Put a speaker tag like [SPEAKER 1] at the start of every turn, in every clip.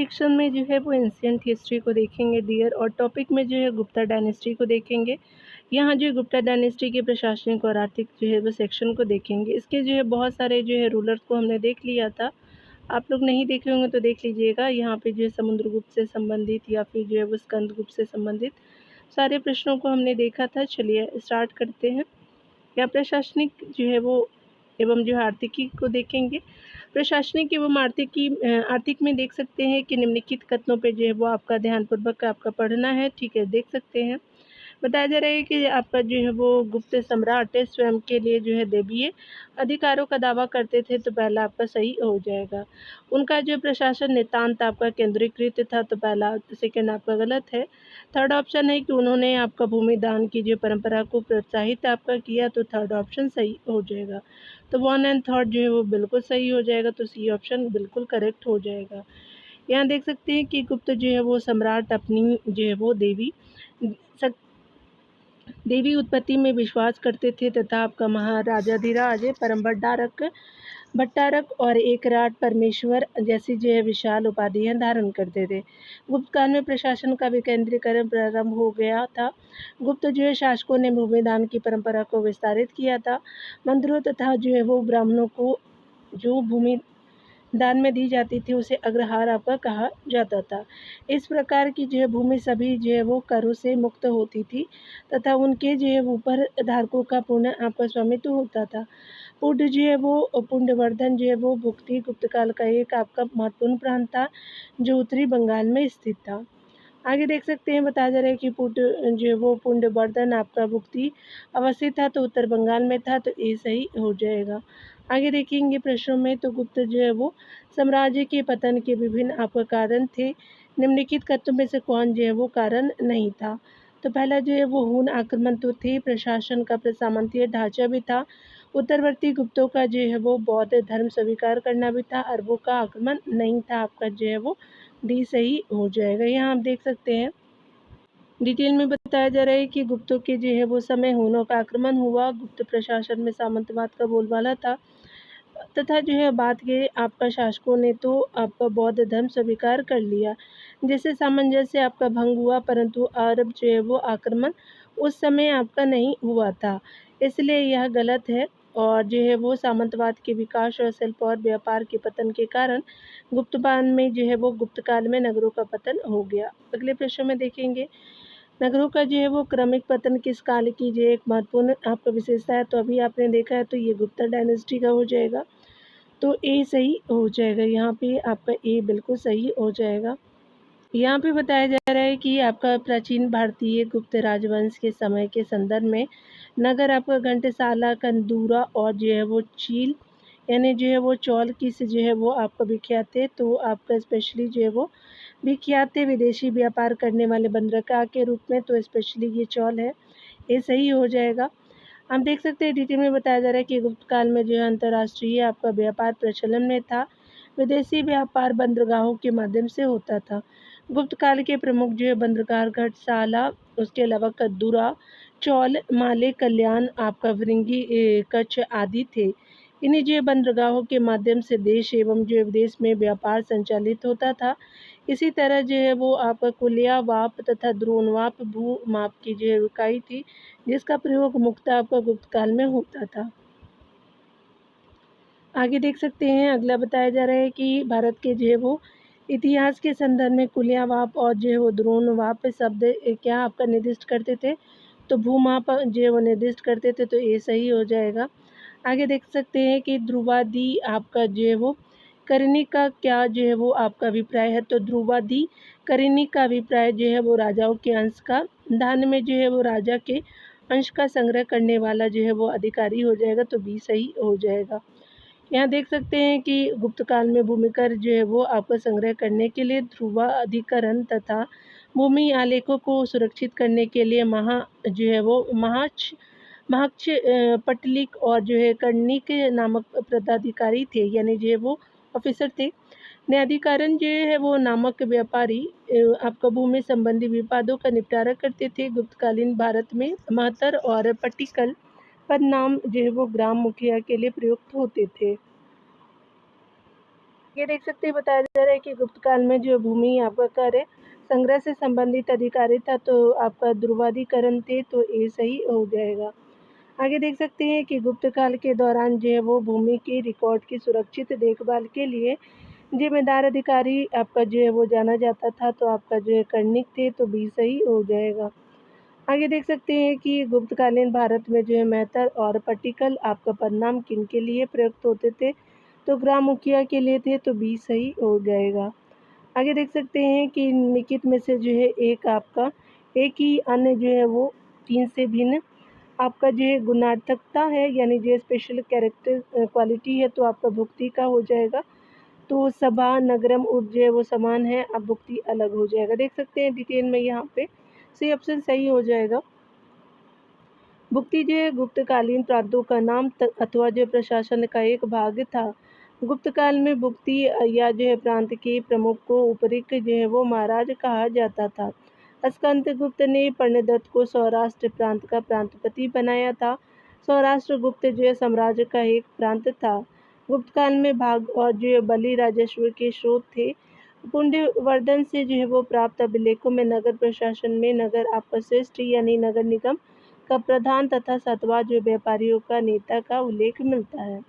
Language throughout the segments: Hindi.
[SPEAKER 1] सेक्शन में जो है वो एंशिएंट हिस्ट्री को देखेंगे डियर, और टॉपिक में जो है गुप्ता डायनेस्टी को देखेंगे। यहाँ जो है गुप्ता डायनेस्टी के प्रशासनिक और आर्थिक जो है वो सेक्शन को देखेंगे। इसके जो है बहुत सारे जो है रूलर्स को हमने देख लिया था। आप लोग नहीं देखे होंगे तो देख लीजिएगा। यहाँ पे जो है समुद्रगुप्त से संबंधित या फिर जो है वो स्कंदगुप्त से संबंधित सारे प्रश्नों को हमने देखा था। चलिए स्टार्ट करते हैं। या प्रशासनिक जो है वो एवं जो है आर्थिकी को देखेंगे। प्रशासनिक एवं आर्थिक में देख सकते हैं कि निम्नलिखित कथनों पे जो है वो आपका ध्यानपूर्वक आपका पढ़ना है। ठीक है, देख सकते हैं। बताया जा रहा है कि आपका जो है वो गुप्त सम्राट स्वयं के लिए जो है दैवीय अधिकारों का दावा करते थे, तो पहला आपका सही हो जाएगा। उनका जो प्रशासन नितांत आपका केंद्रीकृत था, तो पहला सेकंड आपका गलत है। थर्ड ऑप्शन है कि उन्होंने आपका भूमि दान की जो परंपरा को प्रोत्साहित आपका किया, तो थर्ड ऑप्शन सही हो जाएगा। तो 1 एंड थर्ड जो है वो बिल्कुल सही हो जाएगा, तो सी ऑप्शन बिल्कुल करेक्ट हो जाएगा। यहाँ देख सकते हैं कि गुप्त जो है वो सम्राट अपनी जो है वो देवी उत्पत्ति में विश्वास करते थे, तथा आपका महाराजाधिराज परम भट्टारक और एकराट परमेश्वर जैसी जो है विशाल उपाधियां धारण करते थे। गुप्त काल में प्रशासन का विकेंद्रीकरण प्रारंभ हो गया था। गुप्त जो है शासकों ने भूमिदान की परंपरा को विस्तारित किया था। मंदिरों तथा जो है वो ब्राह्मणों को जो भूमि दान में दी जाती थी उसे अग्रहार आपका कहा जाता था। इस प्रकार की जो है भूमि सभी जो है वो करों से मुक्त होती थी, तथा उनके जो है ऊपर धारकों का पूर्ण आपका स्वामित्व होता था। पुंड जो है वो पुंडवर्धन जो है वो भुक्ति गुप्त काल का एक आपका महत्वपूर्ण प्रांत था, जो उत्तरी बंगाल में स्थित था। आगे देख सकते हैं, बताया जा रहा है कि जो है वो पुंडवर्धन आपका भुक्ति अवस्थित था, तो उत्तर बंगाल में था, तो ये सही हो जाएगा। आगे देखेंगे प्रश्नों में, तो गुप्त जो है वो साम्राज्य के पतन के विभिन्न आपका कारण थे। निम्नलिखित कथनों में से कौन जो है वो कारण नहीं था? तो पहला जो है वो हून आक्रमण तो थे, प्रशासन का प्रसामंतीय ढांचा भी था, उत्तरवर्ती गुप्तों का जो है वो बौद्ध धर्म स्वीकार करना भी था, अरबों का आक्रमण नहीं था। आपका जो है वो डी सही हो जाएगा। यहाँ आप देख सकते हैं डिटेल में बताया जा रहा है कि गुप्तों के जो है वो समय हुनों का आक्रमण हुआ। गुप्त प्रशासन में सामंतवाद का बोलबाला था, तथा जो है बात के आपका शासकों ने तो आपका बौद्ध धर्म स्वीकार कर लिया, जिससे सामंजस्य आपका भंग हुआ। परंतु अरब जो है वो आक्रमण उस समय आपका नहीं हुआ था, इसलिए यह गलत है। और जो है वो सामंतवाद के विकास और शिल्प और व्यापार के पतन के कारण गुप्तकाल में जो है वो गुप्त काल में नगरों का पतन हो गया। अगले प्रश्न में देखेंगे, नगरों का जो है वो क्रमिक पतन किस काल की जो एक महत्वपूर्ण आपका विशेषता है? तो अभी आपने देखा है, तो ये गुप्ता डायनेस्टी का हो जाएगा, तो ए सही हो जाएगा। यहाँ पे आपका ए बिल्कुल सही हो जाएगा। यहाँ पे बताया जा रहा है कि आपका प्राचीन भारतीय गुप्त राजवंश के समय के संदर्भ में नगर आपका घंटसाला, कंदूरा और जो है वो चील यानी जो है वो चौल किस जो है वो आपका विख्यात थे? तो आपका स्पेशली जो है वो विख्यात थे विदेशी व्यापार करने वाले बंदरगाह के रूप में, तो स्पेशली ये चौल है, ये सही हो जाएगा। हम देख सकते हैं डिटेल में बताया जा रहा है कि गुप्त काल में जो है अंतर्राष्ट्रीय आपका व्यापार प्रचलन में था। विदेशी व्यापार बंदरगाहों के माध्यम से होता था। गुप्त काल के प्रमुख जो है बंदरगाह घटसाला, उसके अलावा कद्दूरा, चौल, माले, कल्याण, आपका वृंगी, कच्छ आदि थे। इन्हीं जो है बंदरगाहों के माध्यम से देश एवं जो है विदेश में व्यापार संचालित होता था। इसी तरह जो है वो आपका कुलिया वाप तथा द्रोणवाप भू माप की जो है इकाई थी, जिसका प्रयोग मुख्यतः आपका गुप्त काल में होता था। आगे देख सकते हैं, अगला बताया जा रहा है कि भारत के जो है वो इतिहास के संदर्भ में कुलियावाप और जो है वो द्रोणवाप शब्द क्या आपका निर्दिष्ट करते थे? तो भूमाप जो है वो निर्दिष्ट करते थे, तो ये सही हो जाएगा। आगे देख सकते हैं कि ध्रुवादी आपका जो है वो करनी का क्या जो है वो आपका अभिप्राय है? तो ध्रुवादी करनी का अभिप्राय जो है वो राजाओं के अंश का दान में जो है वो राजा के अंश का संग्रह करने वाला जो है वो अधिकारी हो जाएगा, तो बी सही हो जाएगा। यहाँ देख सकते हैं कि गुप्त काल में भूमिकर जो है वो आपका संग्रह करने के लिए ध्रुवाधिकरण तथा भूमि आलेखों को सुरक्षित करने के लिए जो है वो महाक्ष पटलिक और जो है कर्णिक नामक पदाधिकारी थे, यानी जो है वो ऑफिसर थे। न्यायाधिकरण जो है वो नामक व्यापारी आपका भूमि संबंधी विवादों का निपटारा करते थे। गुप्तकालीन भारत में महतर और पट्टिकल पद नाम जो है वो ग्राम मुखिया के लिए प्रयुक्त होते थे। ये देख सकते हैं बताया जा रहा है कि गुप्त काल में जो भूमि आपका कर संग्रह से संबंधित अधिकारी था तो आपका ध्रुवाधिकरण थे तो ये सही हो जाएगा। आगे देख सकते हैं कि गुप्त काल के दौरान जो है वो भूमि के रिकॉर्ड की सुरक्षित देखभाल के लिए जिम्मेदार अधिकारी आपका जो है वो जाना जाता था तो आपका जो है कर्णिक थे तो भी सही हो जाएगा। आगे देख सकते हैं कि गुप्तकालीन भारत में जो है मेहतर और पट्टिकल आपका पदनाम किन के लिए प्रयुक्त होते थे तो ग्राम मुखिया के लिए थे तो बी सही हो जाएगा। आगे देख सकते हैं कि निम्नलिखित में से जो है एक आपका एक ही अन्य जो है वो तीन से भिन्न आपका जो है गुणार्थकता है यानी जो स्पेशल कैरेक्टर क्वालिटी है तो आपका भुक्ति का हो जाएगा। तो सभा नगरम उर्ज जो है वो समान है, अब भुक्ति अलग हो जाएगा। देख सकते हैं डिटेल में यहाँ पे सी ऑप्शन सही हो जाएगा। भुक्ति जो है गुप्तकालीन प्रांतों का नाम अथवा जो प्रशासन का एक भाग था। गुप्त काल में भुक्ति या जो है प्रांत के प्रमुख को उपरिक्त जो है वो महाराज कहा जाता था। स्कंद गुप्त ने पर्णदत्त को सौराष्ट्र प्रांत का प्रांतपति बनाया था। सौराष्ट्र गुप्त जो है साम्राज्य का एक प्रांत था। गुप्त काल में भाग और जो है बलि राजस्व के स्रोत थे। पुण्यवर्धन से जो है वो प्राप्त अभिलेखों में नगर प्रशासन में नगर आपका श्रेष्ठ यानी नगर निगम का प्रधान तथा सातवां जो व्यापारियों का नेता का उल्लेख मिलता है।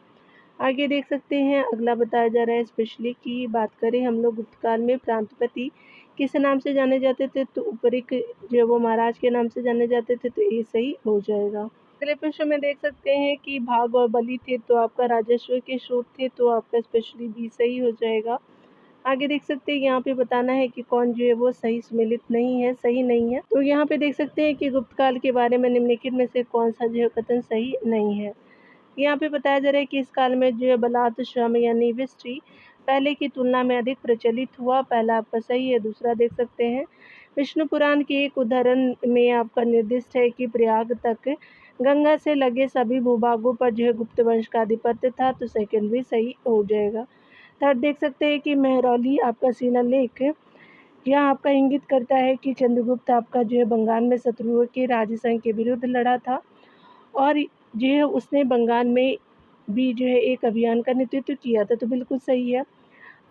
[SPEAKER 1] आगे देख सकते हैं अगला बताया जा रहा है स्पेशली की बात करें हम लोग गुप्त काल में प्रांतपति किस नाम से जाने जाते थे तो उपरिक जो वो महाराज के नाम से जाने जाते थे तो ये सही हो जाएगा। अगले प्रश्न में देख सकते हैं कि भाग और बलि थे तो आपका राजस्व के स्रोत थे तो आपका स्पेशली भी सही हो जाएगा। आगे देख सकते हैं यहाँ पे बताना है कि कौन जो है वो सही सम्मिलित नहीं है सही नहीं है तो यहाँ पे देख सकते हैं कि गुप्त काल के बारे में निम्नलिखित में से कौन सा जो है कथन सही नहीं है। यहाँ पे बताया जा रहा है कि इस काल में जो है बलात् श्रम यानी विष्टि पहले की तुलना में अधिक प्रचलित हुआ। पहला आपका सही है। दूसरा देख सकते हैं विष्णु पुराण के एक उदाहरण में आपका निर्दिष्ट है कि प्रयाग तक गंगा से लगे सभी भूभागों पर जो है गुप्त वंश का आधिपत्य था तो सेकंड भी सही हो जाएगा। थर्ड देख सकते हैं कि मेहरौली आपका शिलालेख यह आपका इंगित करता है कि चंद्रगुप्त आपका जो है बंगाल में शत्रुओं के राजसंघ के विरुद्ध लड़ा था और जो है उसने बंगाल में भी जो है एक अभियान का नेतृत्व किया था तो बिल्कुल सही है।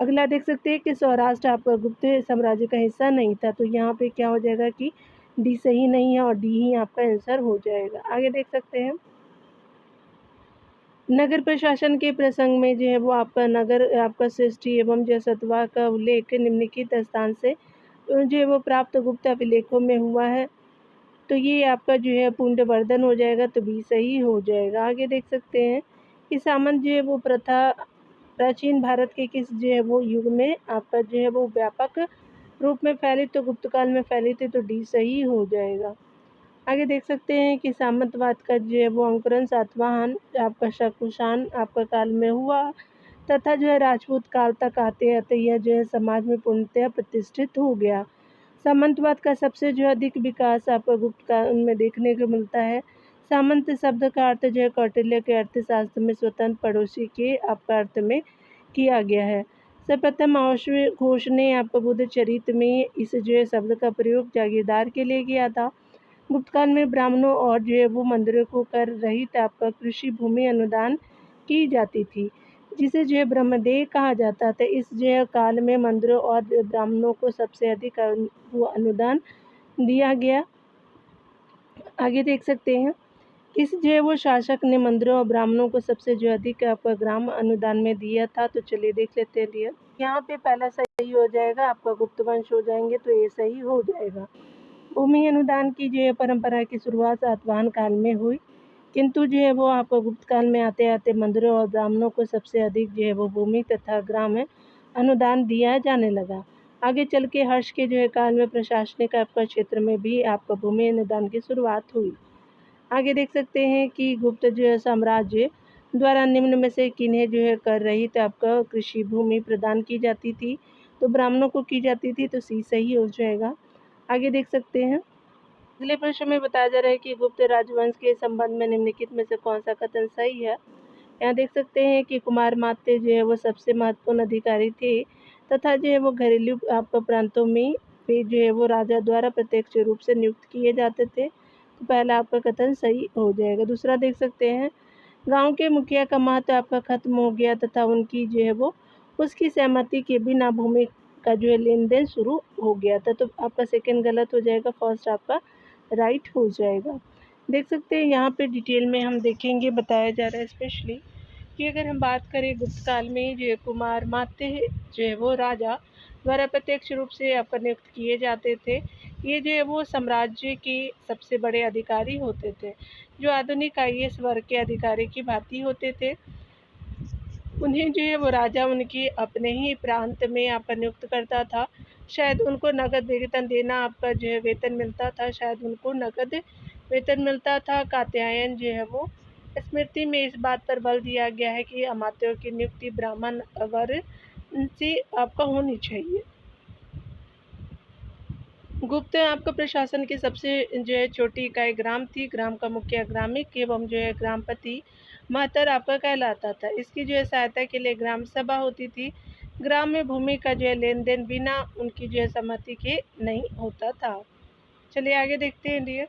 [SPEAKER 1] अगला देख सकते हैं कि सौराष्ट्र आपका गुप्त साम्राज्य का हिस्सा नहीं था तो यहाँ पे क्या हो जाएगा कि डी सही नहीं है और डी ही आपका आंसर हो जाएगा। आगे देख सकते हैं नगर प्रशासन के प्रसंग में जो है वो आपका नगर आपका सृष्टि एवं जसत्वा का उल्लेख निम्नलिखित स्थान से जो है वो प्राप्त गुप्त अभिलेखों में हुआ है तो ये आपका जो है पुण्यवर्धन हो जाएगा तो भी सही हो जाएगा। आगे देख सकते हैं कि सामंत जो है वो प्रथा प्राचीन भारत के किस जो है वो युग में आपका जो है वो व्यापक रूप में फैली तो गुप्त काल में फैली थी तो डी सही हो जाएगा। आगे देख सकते हैं कि सामंतवाद का जो है वो अंकुरण सातवाहन आपका शकुशान आपका काल में हुआ तथा जो है राजपूत काल तक आते आते यह जो है समाज में पूर्णतः प्रतिष्ठित हो गया। सामंतवाद का सबसे जो अधिक विकास आपको गुप्त काल में देखने को मिलता है। सामंत शब्द का अर्थ जो है कौटिल्य के अर्थशास्त्र में स्वतंत्र पड़ोसी के आपका अर्थ में किया गया है। सर्वप्रथम घोष ने आपको बुद्ध चरित्र में इस जो है शब्द का प्रयोग जागीरदार के लिए किया था। गुप्त काल में ब्राह्मणों और जो है वो मंदिरों को कर रहित आपका कृषि भूमि अनुदान की जाती थी जिसे जो है ब्रह्मदेव कहा जाता था। इस जो है काल में मंदिरों और ब्राह्मणों को सबसे अधिक वो अनुदान दिया गया। आगे देख सकते हैं इस जो है वो शासक ने मंदिरों और ब्राह्मणों को सबसे जो अधिक आपका ग्राम अनुदान में दिया था तो चलिए देख लेते हैं डियर। यहाँ पे पहला सही हो जाएगा आपका गुप्त वंश हो जाएंगे तो ये सही हो जाएगा। भूमि अनुदान की जो है परंपरा की शुरुआत सातवाहन काल में हुई किंतु जो है वो आपको गुप्त काल में आते आते मंदिरों और ब्राह्मणों को सबसे अधिक जो है वो भूमि तथा ग्राम अनुदान दिया जाने लगा। आगे चल के हर्ष के जो है काल में प्रशासनिक आपका क्षेत्र में भी आपका भूमि अनुदान की शुरुआत हुई। आगे देख सकते हैं कि गुप्त जो है साम्राज्य द्वारा निम्न में से किन्हें जो है कर रहित आपका कृषि भूमि प्रदान की जाती थी तो ब्राह्मणों को की जाती थी तो सी सही हो जाएगा। आगे देख सकते हैं अगले प्रश्न में बताया जा रहा है कि गुप्त राजवंश के संबंध में निम्नलिखित में से कौन सा कथन सही है। यहाँ देख सकते हैं कि कुमार मात्य जो है वो सबसे महत्वपूर्ण अधिकारी थे तथा जो है वो घरेलू आपका प्रांतों में भी जो है वो राजा द्वारा प्रत्यक्ष रूप से नियुक्त किए जाते थे तो पहला आपका कथन सही हो जाएगा। दूसरा देख सकते हैं गांव के मुखिया का महत्व आपका खत्म हो गया तथा उनकी जो है वो उसकी सहमति के बिना भूमि का जो है लेन देन शुरू हो गया था। तो आपका सेकंड गलत हो जाएगा, फर्स्ट आपका राइट हो जाएगा। देख सकते हैं यहाँ पे डिटेल में हम देखेंगे, बताया जा रहा है स्पेशली कि अगर हम बात करें गुप्त काल में जो कुमार मात्य जो है वो राजा द्वारा प्रत्यक्ष रूप से आपका नियुक्त किए जाते थे। ये जो है वो साम्राज्य के सबसे बड़े अधिकारी होते थे, जो आधुनिक आईएएस वर्ग के अधिकारी की भांति होते थे। उन्हें जो है वो राजा उनके अपने ही प्रांत में आपका नियुक्त करता था। शायद उनको नगद वेतन देना आपका जो है वेतन मिलता था, शायद उनको नगद वेतन मिलता था। कात्यायन जो है वो स्मृति में इस बात पर बल दिया गया है कि अमात्यों की नियुक्ति ब्राह्मण वर्ग से आपका होनी चाहिए। गुप्त आपका प्रशासन की सबसे जो है छोटी इकाई ग्राम थी। ग्राम का मुखिया ग्रामिक एवं जो है ग्रामपति महत्तर आपका कहलाता था। इसकी जो है सहायता के लिए ग्राम सभा होती थी। ग्राम में भूमि का जो है लेन देन बिना उनकी जो है सहमति के नहीं होता था। चलिए आगे देखते हैं डियर।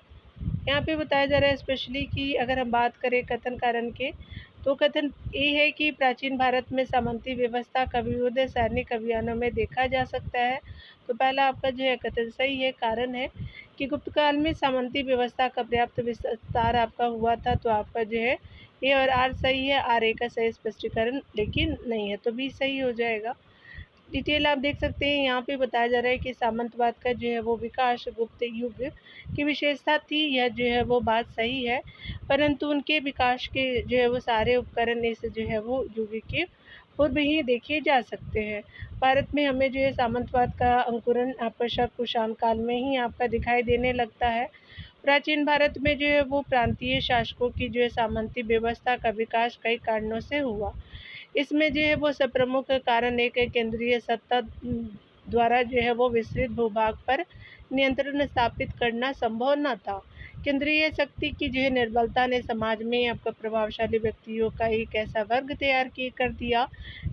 [SPEAKER 1] यहाँ पे बताया जा रहा है स्पेशली कि अगर हम बात करें कथन कारण के, तो कथन ये है कि प्राचीन भारत में सामंती व्यवस्था का विविध सैनिक अभियानों में देखा जा सकता है। तो पहला आपका जो है कथन सही है। कारण है कि गुप्त काल में सामंती व्यवस्था का पर्याप्त विस्तार आपका हुआ था। तो आपका जो है ए और आर सही है, आर ए का सही स्पष्टीकरण लेकिन नहीं है, तो बी सही हो जाएगा। डिटेल आप देख सकते हैं, यहाँ पे बताया जा रहा है कि सामंतवाद का जो है वो विकास गुप्त युग की विशेषता थी। यह जो है वो बात सही है, परंतु उनके विकास के जो है वो सारे उपकरण इस जो है वो युग के पूर्व ही देखे जा सकते हैं। भारत में हमें जो है सामंतवाद का अंकुरण आपका शक कुषाण काल में ही आपका दिखाई देने लगता है। प्राचीन भारत में जो है वो प्रांतीय शासकों की जो है सामंती व्यवस्था का विकास कई कारणों से हुआ। इसमें जो है वो सब प्रमुख कारण एक केंद्रीय सत्ता द्वारा जो है वो विस्तृत भूभाग पर नियंत्रण स्थापित करना संभव न था। केंद्रीय शक्ति की जो है निर्बलता ने समाज में आपका प्रभावशाली व्यक्तियों का एक ऐसा वर्ग तैयार कर दिया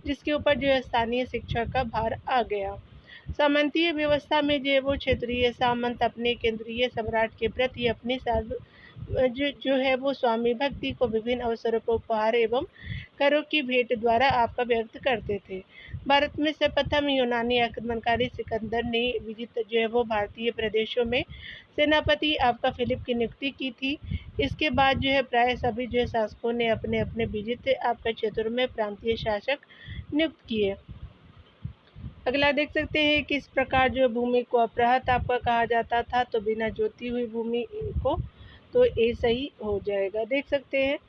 [SPEAKER 1] जिसके ऊपर जो है स्थानीय शिक्षा का भार आ गया। सामंतीय व्यवस्था में जो है वो क्षेत्रीय सामंत अपने केंद्रीय सम्राट के प्रति अपनी जो है वो स्वामी भक्ति को विभिन्न अवसरों पर उपहार एवं करों की भेंट द्वारा आपका व्यक्त करते थे। भारत में सर्वप्रथम यूनानी आक्रमणकारी सिकंदर ने विजित जो है वो भारतीय प्रदेशों में सेनापति आपका फिलिप की नियुक्ति की थी। इसके बाद जो है प्राय सभी जो है शासकों ने अपने अपने विजित आपका क्षेत्रों में प्रांतीय शासक नियुक्त किए। अगला देख सकते हैं किस प्रकार जो भूमि को अपराहत आपका कहा जाता था। तो बिना जोती हुई भूमि को, तो ये सही हो जाएगा। देख सकते हैं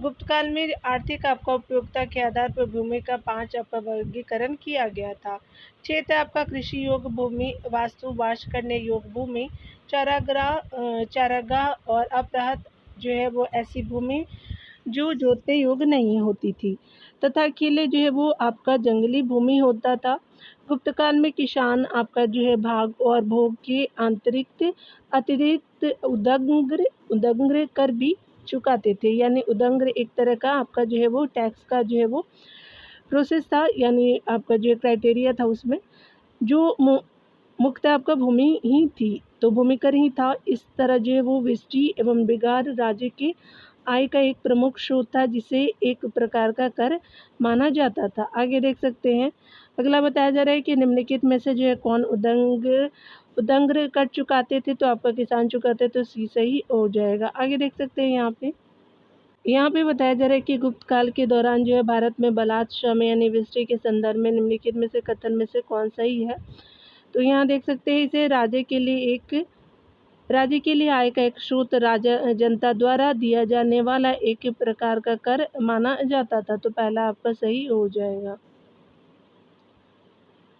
[SPEAKER 1] गुप्त काल में आर्थिक आपका उपयोगिता के आधार पर भूमि का 5 आपका वर्गीकरण किया गया था। क्षेत्र आपका कृषि योग्य भूमि, वास्तु वास करने योग्य भूमि, चारागाह और अपराहत जो है वो ऐसी भूमि जो जोतने योग्य नहीं होती थी, तथा किले जो है वो आपका जंगली भूमि होता था। गुप्त काल में किसान आपका जो है भाग और भोग के अतिरिक्त उदंग्र कर भी चुकाते थे। यानी उदंग्र एक तरह का आपका जो है वो टैक्स का जो है वो प्रोसेस था, यानी आपका जो क्राइटेरिया था उसमें जो मुक्त आपका भूमि ही थी, तो भूमि कर ही था। इस तरह जो है वो विष्टि एवं बिगाड़ राज्य के आय का एक प्रमुख स्रोत था, जिसे एक प्रकार का कर माना जाता था। आगे देख सकते हैं अगला बताया जा रहा है कि निम्नलिखित में से जो है कौन उदंग्र कर चुकाते थे। तो आपका किसान चुकाते, तो सी सही हो जाएगा। आगे देख सकते हैं यहाँ पे बताया जा रहा है कि गुप्त काल के दौरान जो है भारत में बलात् श्रम यानी विष्टि के संदर्भ में निम्नलिखित में से कथन में से कौन सही है। तो यहाँ देख सकते हैं इसे राज्य के लिए आय का एक स्रोत राजा जनता द्वारा दिया जाने वाला एक प्रकार का कर माना जाता था। तो पहला आपका सही हो जाएगा।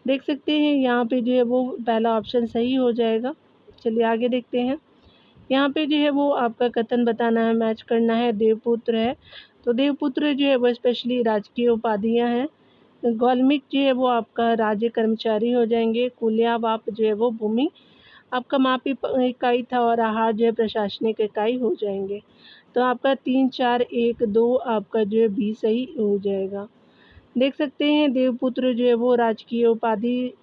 [SPEAKER 1] देख सकते हैं यहाँ पे जो है वो पहला ऑप्शन सही हो जाएगा। चलिए आगे देखते हैं। यहाँ पे जो है वो आपका कथन बताना है, मैच करना है। देवपुत्र है, तो देवपुत्र जो है वो स्पेशली राजकीय उपाधियाँ हैं। गौलमिक जो है वो आपका राज्य कर्मचारी हो जाएंगे। कुलियावाप जो है वो भूमि आपका मापी इकाई था, और आहार जो है प्रशासनिक इकाई हो जाएंगे। तो आपका 3, 4, 1, 2 आपका जो है बी सही हो जाएगा। देख सकते हैं देवपुत्र जो है वो राजकीय उपाधि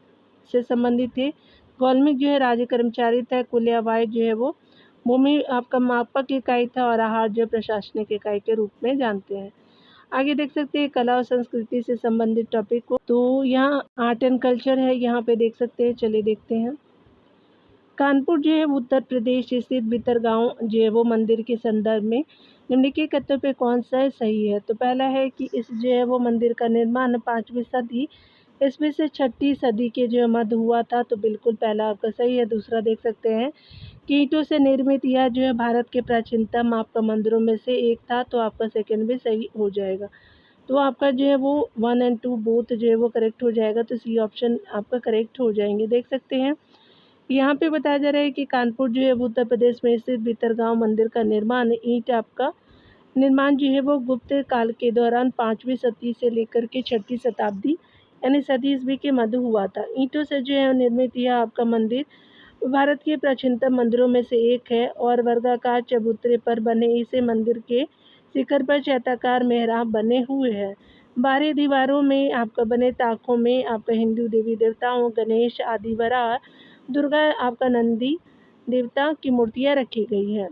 [SPEAKER 1] से संबंधित थे। गौलमिक जो है राज्य कर्मचारी था। कुलियावाय जो है वो भूमि आपका मापक इकाई था, और आहार जो प्रशासनिक इकाई के रूप में जानते हैं। आगे देख सकते हैं कला और संस्कृति से संबंधित टॉपिक को। तो यहाँ आर्ट एंड कल्चर है, यहाँ पे देख सकते हैं, चलिए देखते हैं। कानपुर जो है उत्तर प्रदेश स्थित भितरगांव जो है वो मंदिर के संदर्भ में निम्नलिखित कथनों पे कौन सा सही है। तो पहला है कि इस जो है वो मंदिर का निर्माण 5वीं सदी ईस्वी से 6ठी सदी के जो मध्य हुआ था, तो बिल्कुल पहला आपका सही है। दूसरा देख सकते हैं कि ईंटों से निर्मित यह जो है भारत के प्राचीनतम आपका मंदिरों में से एक था, तो आपका सेकंड भी सही हो जाएगा। तो आपका जो है वो 1 और 2 बोथ जो है वो करेक्ट हो जाएगा, तो सी ऑप्शन आपका करेक्ट हो जाएंगे। देख सकते हैं यहाँ पे बताया जा रहा है कि कानपुर जो है वो उत्तर प्रदेश में स्थित भितरगांव मंदिर का निर्माण ईंट आपका निर्माण जो है वो गुप्त काल के दौरान 5वीं सदी से लेकर के 6ठी शताब्दी यानी सदी ईस्वी के मध्य हुआ था। ईंटों से जो है निर्मित यह आपका मंदिर भारत के प्राचीनतम मंदिरों में से एक है और वर्गाकार चबूतरे पर बने इसे मंदिर के शिखर पर चैत्याकार मेहराब बने हुए हैं। बाहरी दीवारों में आपका बने ताकों में आपका हिंदू देवी देवताओं गणेश आदि वराह दुर्गा आपका नंदी देवता की मूर्तियां रखी गई हैं।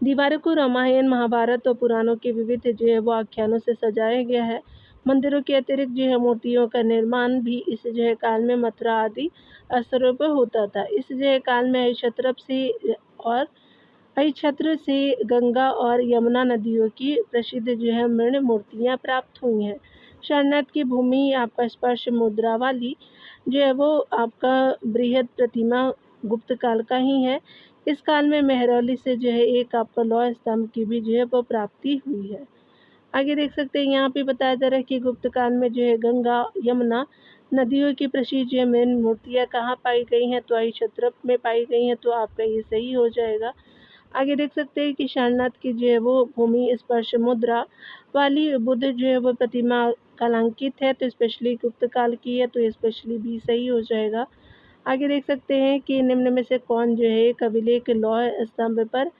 [SPEAKER 1] दीवारों को रामायण महाभारत और पुराणों के विविध जो है वो आख्यानों से सजाया गया है। मंदिरों के अतिरिक्त जो है मूर्तियों का निर्माण भी इस जो है काल में मथुरा आदि स्तरों पर होता था। इस जो है काल में अहिछत्र से गंगा और यमुना नदियों की प्रसिद्ध जो है मृण मूर्तियाँ प्राप्त हुई हैं। सारनाथ की भूमि आपका स्पर्श मुद्रा वाली जो है वो आपका बृहद प्रतिमा गुप्त काल का ही है। इस काल में मेहरौली से जो है एक आपका लौह स्तंभ की भी जो है वो प्राप्ति हुई है। आगे देख सकते हैं यहाँ पे बताया जा रहा है कि गुप्त काल में जो है गंगा यमुना नदियों की प्रसिद्ध जो है मेन मूर्तियाँ कहाँ पाई गई हैं, तो अहिछत्र में पाई गई हैं, तो आपका ये सही हो जाएगा। आगे देख सकते हैं कि सारनाथ की जो है वो भूमि स्पर्श मुद्रा वाली बुद्ध जो है वो प्रतिमा कलांकित है, तो स्पेशली गुप्त काल की है, तो स्पेशली भी सही हो जाएगा। आगे देख सकते हैं कि निम्न में से कौन जो है कबिले के लौह स्तंभ पर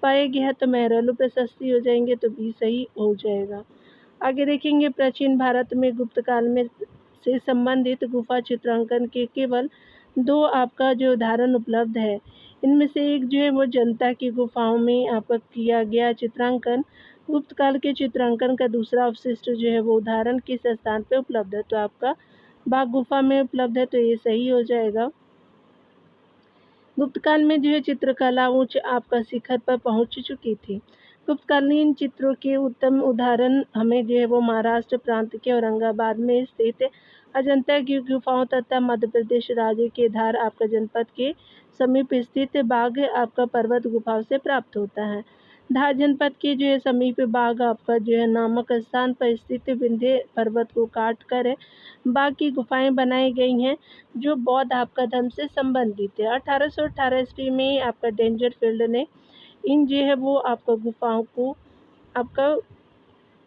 [SPEAKER 1] पाए गए हैं, तो मेहरौली प्रशस्ति हो जाएंगे, तो भी सही हो जाएगा। आगे देखेंगे प्राचीन भारत में गुप्त काल में से संबंधित गुफा चित्रांकन के केवल 2 आपका जो उदाहरण उपलब्ध है। इनमें से एक जो है वो जनता की गुफाओं में आपका किया गया चित्रांकन गुप्त काल के चित्रांकन का दूसरा अवशिष्ट जो है वो उदाहरण किस स्थान पे उपलब्ध है, तो आपका बाघ गुफा में उपलब्ध है, तो ये सही हो जाएगा। गुप्त काल में जो है चित्रकला उच्च आपका शिखर पर पहुंच चुकी थी। गुप्तकालीन चित्रों के उत्तम उदाहरण हमें जो है वो महाराष्ट्र प्रांत के औरंगाबाद में स्थित अजंता की गुफाओं तथा मध्य प्रदेश राज्य के धार आपका जनपद के समीप स्थित बाघ आपका पर्वत गुफाओं से प्राप्त होता है। धार जनपद के जो है समीप बाघ आपका जो है नामक स्थान पर स्थित विंध्य पर्वत को काट कर बाघ की गुफाएं बनाई गई हैं, जो बौद्ध आपका धर्म से संबंधित है। 1818 ईस्वी में आपका डेंजर फील्ड ने इन जो है वो आपका गुफाओं को आपका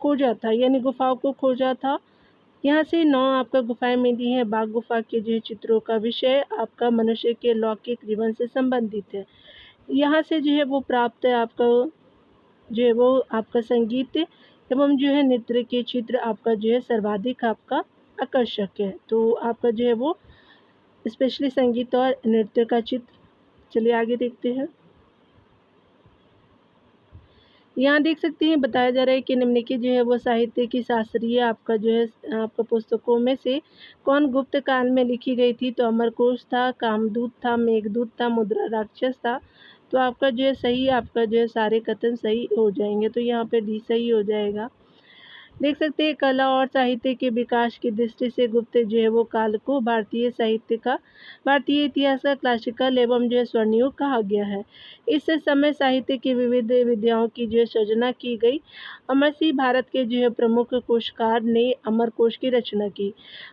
[SPEAKER 1] खोजा था, यानी गुफाओं को खोजा था। यहाँ से 9 आपका गुफाएं मिली हैं। बाघ गुफा के जो चित्रों का विषय आपका मनुष्य के लौकिक जीवन से संबंधित है। यहाँ से जो है वो प्राप्त आपका जो है वो आपका संगीत एवं जो है नृत्य के चित्र आपका जो है सर्वाधिक आपका आकर्षक है। तो आपका जो है वो स्पेशली संगीत और नृत्य का चित्र। चलिए आगे देखते हैं। यहाँ देख सकते हैं बताया जा रहा है कि निम्नलिखित जो है वो साहित्य की शास्त्रीय आपका जो है आपका पुस्तकों में से कौन गुप्त काल में लिखी गई थी, तो अमरकोश था, कामदूत था, मेघदूत था, मुद्रा राक्षस था। तो आपका जो है सही आपका जो है सारे कथन सही हो जाएंगे, तो यहाँ पे डी सही हो जाएगा। देख सकते हैं कला और साहित्य के विकास की दृष्टि से गुप्त जो है वो काल को भारतीय इतिहास का क्लासिकल एवं जो है स्वर्णयुग कहा गया है। इस समय साहित्य की विविध विद्याओं की जो है सृजना की गई। अमरसिंह भारत के जो है प्रमुख कोशकार ने अमरकोश की रचना की।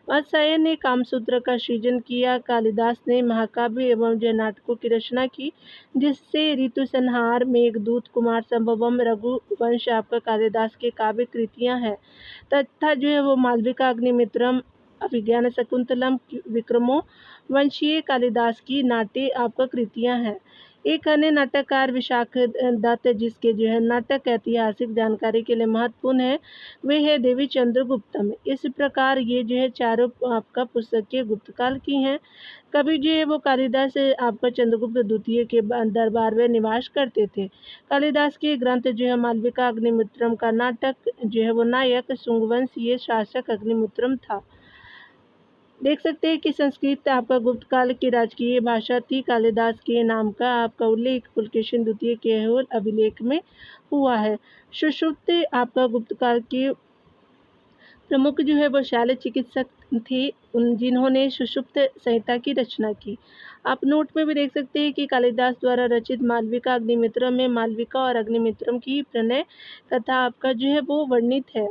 [SPEAKER 1] वात्स्यायन ने कामसूत्र का सृजन किया। कालिदास ने महाकाव्य एवं जो नाटकों की रचना की, जिससे ऋतुसंहार, मेघदूत, कुमार संभवम, रघुवंश आपका कालिदास के काव्य कृतियां हैं, तथा जो है वो मालविका, अग्निमित्रम, अभिज्ञान शकुंतलम, विक्रमो वंशीय कालिदास की नाट्य आपका कृतियां हैं। एक अन्य नाटककार विशाख दत्त, जिसके जो है नाटक ऐतिहासिक जानकारी के लिए महत्वपूर्ण है, वे है देवी चंद्रगुप्तम। इस प्रकार ये जो है चारों आपका पुस्तकें गुप्त काल की हैं। कभी जो है वो कालिदास आपका चंद्रगुप्त द्वितीय के दरबार में निवास करते थे। कालिदास के ग्रंथ जो है मालविका अग्निमित्रम का नाटक जो है वो नायक शुंगवंशीय शासक अग्निमित्रम था। देख सकते हैं कि संस्कृत आपका गुप्त काल की राजकीय भाषा थी। कालिदास के नाम का आपका उल्लेख पुलकेशिन द्वितीय के ऐहोल अभिलेख में हुआ है। सुषुप्त आपका गुप्त काल के प्रमुख जो है वो शैल चिकित्सक थे, जिन्होंने सुषुप्त संहिता की रचना की। आप नोट में भी देख सकते हैं कि कालिदास द्वारा रचित मालविका अग्निमित्रम में मालविका और अग्निमित्रम की प्रणय कथा आपका जो है वो वर्णित है।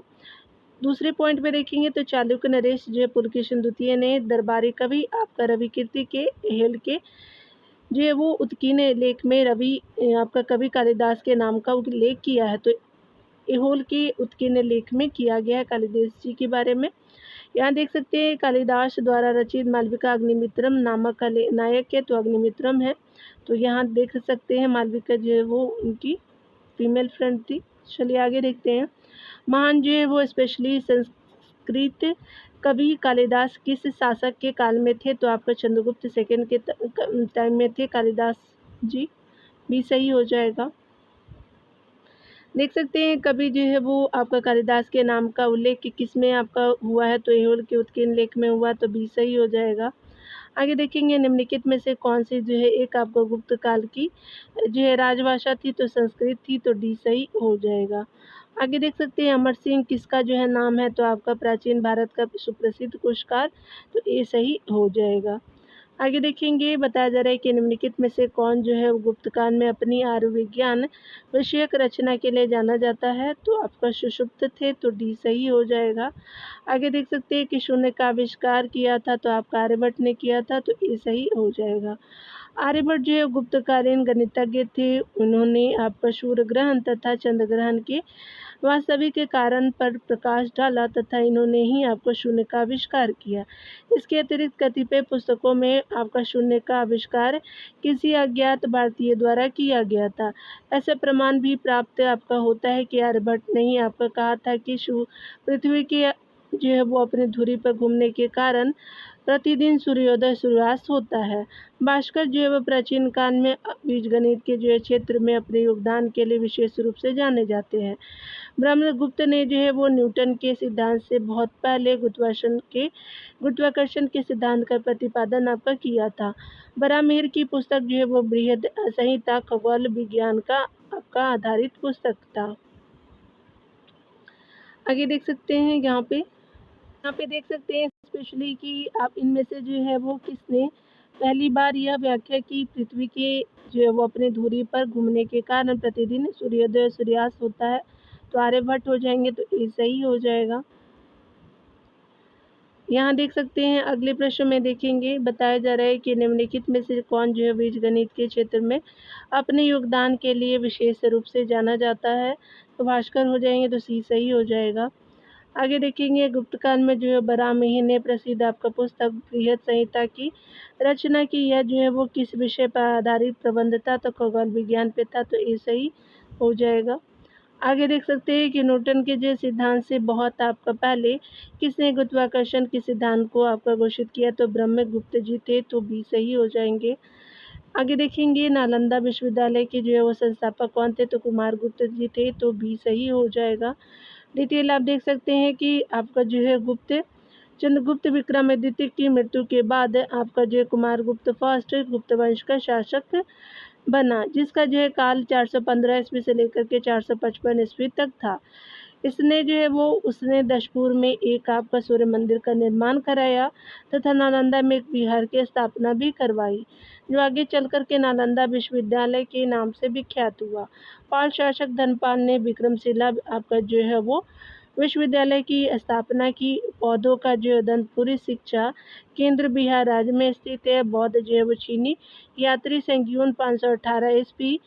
[SPEAKER 1] दूसरे पॉइंट पे देखेंगे तो चालुक्य नरेश जो है पुलकेशिन द्वितीय ने दरबारी कवि आपका रवि कीर्ति के हेल के जो है वो उत्कीर्ण लेख में रवि आपका कवि कालिदास के नाम का उल्लेख किया है। तो एहोल के उत्कीर्ण लेख में किया गया है कालिदास जी के बारे में। यहाँ देख सकते हैं कालिदास द्वारा रचित मालविका अग्निमित्रम नामक नायक है तो अग्निमित्रम है। तो यहाँ देख सकते हैं मालविका जो है वो उनकी फीमेल फ्रेंड थी। चलिए आगे देखते हैं। महान जो है वो स्पेशली संस्कृत कवि कालिदास किस शासक के काल में थे? तो आपका चंद्रगुप्त सेकंड के टाइम में थे कालिदास जी, भी सही हो जाएगा। देख सकते हैं कवि जो है वो आपका कालिदास के नाम का उल्लेख किस में आपका हुआ है? तो एहोल के उत्कीर्ण लेख में हुआ, तो बी सही हो जाएगा। आगे देखेंगे निम्नलिखित में से कौन सी जो है एक आपको गुप्त काल की जो है राजभाषा थी? तो संस्कृत थी, तो डी सही हो जाएगा। आगे देख सकते हैं अमर सिंह किसका जो है नाम है? तो आपका प्राचीन भारत का सुप्रसिद्ध कोशकार, तो ये सही हो जाएगा। आगे देखेंगे बताया जा रहा है कि निम्नलिखित में से कौन जो है गुप्त काल में अपनी आयुर्विज्ञान विषयक रचना के लिए जाना जाता है? तो आपका सुषुप्त थे, तो डी सही हो जाएगा। आगे देख सकते हैं कि शून्य का आविष्कार किया था, तो आपका आर्यभट्ट ने किया था, तो ये सही हो जाएगा। आर्यभट्ट जो है गुप्तकालीन गणितज्ञ थे। उन्होंने आपका सूर्य ग्रहण तथा चंद्र ग्रहण के वास्तविक कारण पर प्रकाश डाला तथा इन्होंने ही आपको शून्य का आविष्कार किया। इसके अतिरिक्त कतिपय पुस्तकों में आपका शून्य का आविष्कार किसी अज्ञात भारतीय द्वारा किया गया था। ऐसा प्रमाण भी प्राप्त आपका होता है कि आर्यभट्ट ने ही आपका कहा था कि पृथ्वी की जो है वो अपनी धुरी पर घूमने के कारण प्रतिदिन सूर्योदय सूर्यास्त होता है। भास्कर जो है वो प्राचीन काल में बीजगणित के जो है क्षेत्र में अपने योगदान के लिए विशेष रूप से जाने जाते हैं। ब्रह्मगुप्त ने जो है वो न्यूटन के सिद्धांत से बहुत पहले गुरुत्वाकर्षण के सिद्धांत का प्रतिपादन आपका किया था। बराहमिहिर की पुस्तक जो है वो बृहद संहिता खगोल विज्ञान का आपका आधारित पुस्तक था। आगे देख सकते हैं यहाँ पे देख सकते हैं स्पेशली कि आप इनमें से जो है वो किसने पहली बार यह व्याख्या की पृथ्वी के जो है वो अपनी धुरी पर घूमने के कारण प्रतिदिन सूर्योदय और सूर्यास्त होता है? तो आर्यभट्ट हो जाएंगे, तो ये सही हो जाएगा। यहाँ देख सकते हैं अगले प्रश्न में देखेंगे बताया जा रहा है कि निम्नलिखित में से कौन जो है बीजगणित के क्षेत्र में अपने योगदान के लिए विशेष रूप से जाना जाता है? तो भास्कर हो जाएंगे, तो सी सही हो जाएगा। आगे देखेंगे गुप्त काल में जो है बराहमिहिर ने प्रसिद्ध आपका पुस्तक बृहद संहिता की रचना की। यह जो है वो किस विषय पर आधारित प्रबंध था? तो खगोल विज्ञान पे था, तो ये सही हो जाएगा। आगे देख सकते हैं कि न्यूटन के जो सिद्धांत से बहुत आपका पहले किसने गुरुत्वाकर्षण के सिद्धांत को आपका घोषित किया? तो ब्रह्मगुप्त जी थे, तो भी सही हो जाएंगे। आगे देखेंगे नालंदा विश्वविद्यालय के जो है वो संस्थापक कौन थे? तो कुमारगुप्त जी थे, तो भी सही हो जाएगा। डिटेल आप देख सकते हैं कि आपका जो है चंद्रगुप्त विक्रमादित्य की मृत्यु के बाद आपका जो है कुमारगुप्त फर्स्ट गुप्त वंश का शासक बना, जिसका जो है काल 415 ईस्वी से लेकर के 455 ईस्वी तक था। इसने जो है वो उसने दशपुर में एक आपका सूर्य मंदिर का निर्माण कराया तथा नालंदा में एक विहार की स्थापना भी करवाई, जो आगे चलकर के नालंदा विश्वविद्यालय के नाम से विख्यात हुआ। पाल शासक धनपाल ने विक्रमशिला आपका जो है वो विश्वविद्यालय की स्थापना की। पौधों का जो है दंतपुरी शिक्षा केंद्र बिहार राज्य में स्थित है। बौद्ध जो है वो चीनी यात्री संग्यून 518 ईस्वी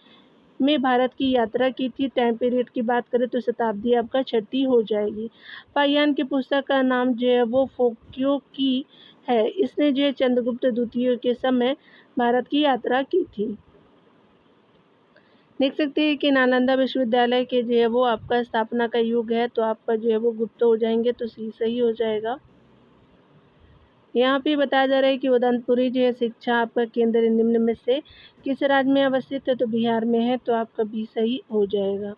[SPEAKER 1] में भारत की यात्रा की थी। टाइम पीरियड की बात करें तो शताब्दी आपका छठी हो जाएगी। पायान की पुस्तक का नाम जो है वो फोक्यो की है। इसने जो है चंद्रगुप्त द्वितीय के समय भारत की यात्रा की थी। देख सकते हैं कि नालंदा विश्वविद्यालय के जो है वो आपका स्थापना का युग है, तो आपका जो है वो गुप्त हो जाएंगे तो सी सही हो जाएगा। यहाँ पे बताया जा रहा है कि उदनपुरी जो है शिक्षा आपका केंद्र निम्न में से किस राज्य में अवस्थित है, तो बिहार में है, तो आपका बी सही हो जाएगा।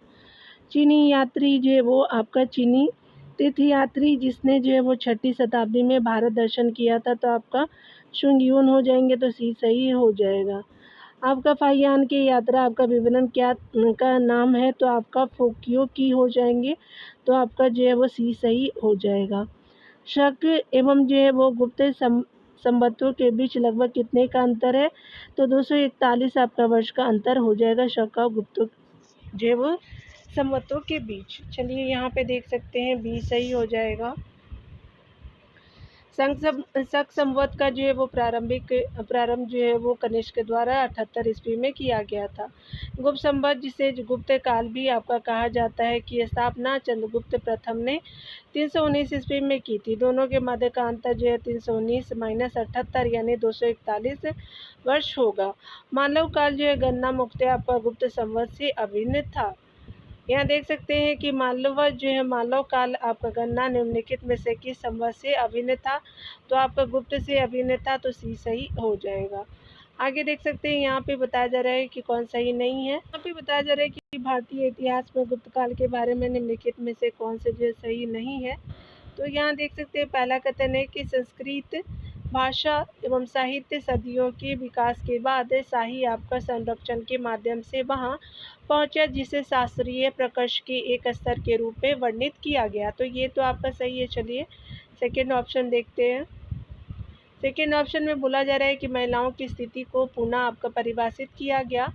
[SPEAKER 1] चीनी यात्री जो है वो आपका चीनी तीर्थयात्री जिसने जो है वो 6ठी शताब्दी में भारत दर्शन किया था, तो आपका शुंगयून हो जाएंगे तो सी सही हो जाएगा। आपका फाहियान की यात्रा आपका विवरण क्या का नाम है, तो आपका फोकियो की हो जाएंगे, तो आपका जो है वो सी सही हो जाएगा। शक एवं जो है वो गुप्त संवतों के बीच लगभग कितने का अंतर है, तो 241 आपका वर्ष का अंतर हो जाएगा शक और गुप्त जो है वो संवतों के बीच। चलिए यहाँ पे देख सकते हैं बी सही हो जाएगा। शक संवत का जो है वो प्रारंभ जो है वो कनिष्क द्वारा 78 ईस्वी में किया गया था। गुप्त संवत जिसे गुप्त काल भी आपका कहा जाता है की स्थापना चंद्रगुप्त प्रथम ने 319 ईस्वी में की थी। दोनों के मध्य का अंतर जो है 319 माइनस 78 यानी 241 वर्ष होगा। मानव काल जो है गणना मुक्त आपका गुप्त संवत से अभिन्न था। यहाँ देख सकते हैं कि मालव जो है मालव काल आपका गणना निम्नलिखित में से किस संवत से अभिन्न था, तो आपका गुप्त से अभिन्न था, तो सी सही हो जाएगा। आगे देख सकते हैं यहाँ पे बताया जा रहा है कि कौन सही नहीं है। यहाँ पे बताया जा रहा है कि भारतीय इतिहास में गुप्त काल के बारे में निम्नलिखित में से कौन से जो सही नहीं है, तो यहाँ देख सकते हैं पहला कथन है कि संस्कृत भाषा एवं साहित्य सदियों के विकास के बाद शाही आपका संरक्षण के माध्यम से वहाँ पहुँचा जिसे शास्त्रीय प्रकर्ष के एक स्तर के रूप में वर्णित किया गया, तो ये तो आपका सही है। चलिए सेकेंड ऑप्शन देखते हैं। सेकेंड ऑप्शन में बोला जा रहा है कि महिलाओं की स्थिति को पुनः आपका परिभाषित किया गया।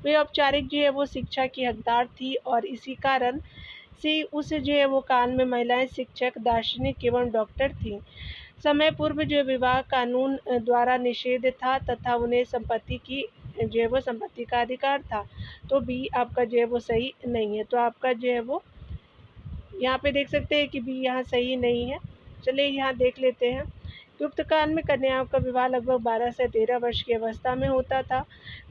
[SPEAKER 1] वे औपचारिक जो है वो शिक्षा की हकदार थी और इसी कारण से उस जो है वो काल में महिलाएं शिक्षक, दार्शनिक एवं डॉक्टर थीं। समय पूर्व जो विवाह कानून द्वारा निषेध था तथा उन्हें संपत्ति की जो है वो संपत्ति का अधिकार था, तो बी आपका जो है वो सही नहीं है। तो आपका जो है वो यहाँ पे देख सकते हैं कि बी यहाँ सही नहीं है। चलिए यहाँ देख लेते हैं। गुप्त काल में कन्याओं का विवाह लगभग 12 से 13 वर्ष की अवस्था में होता था।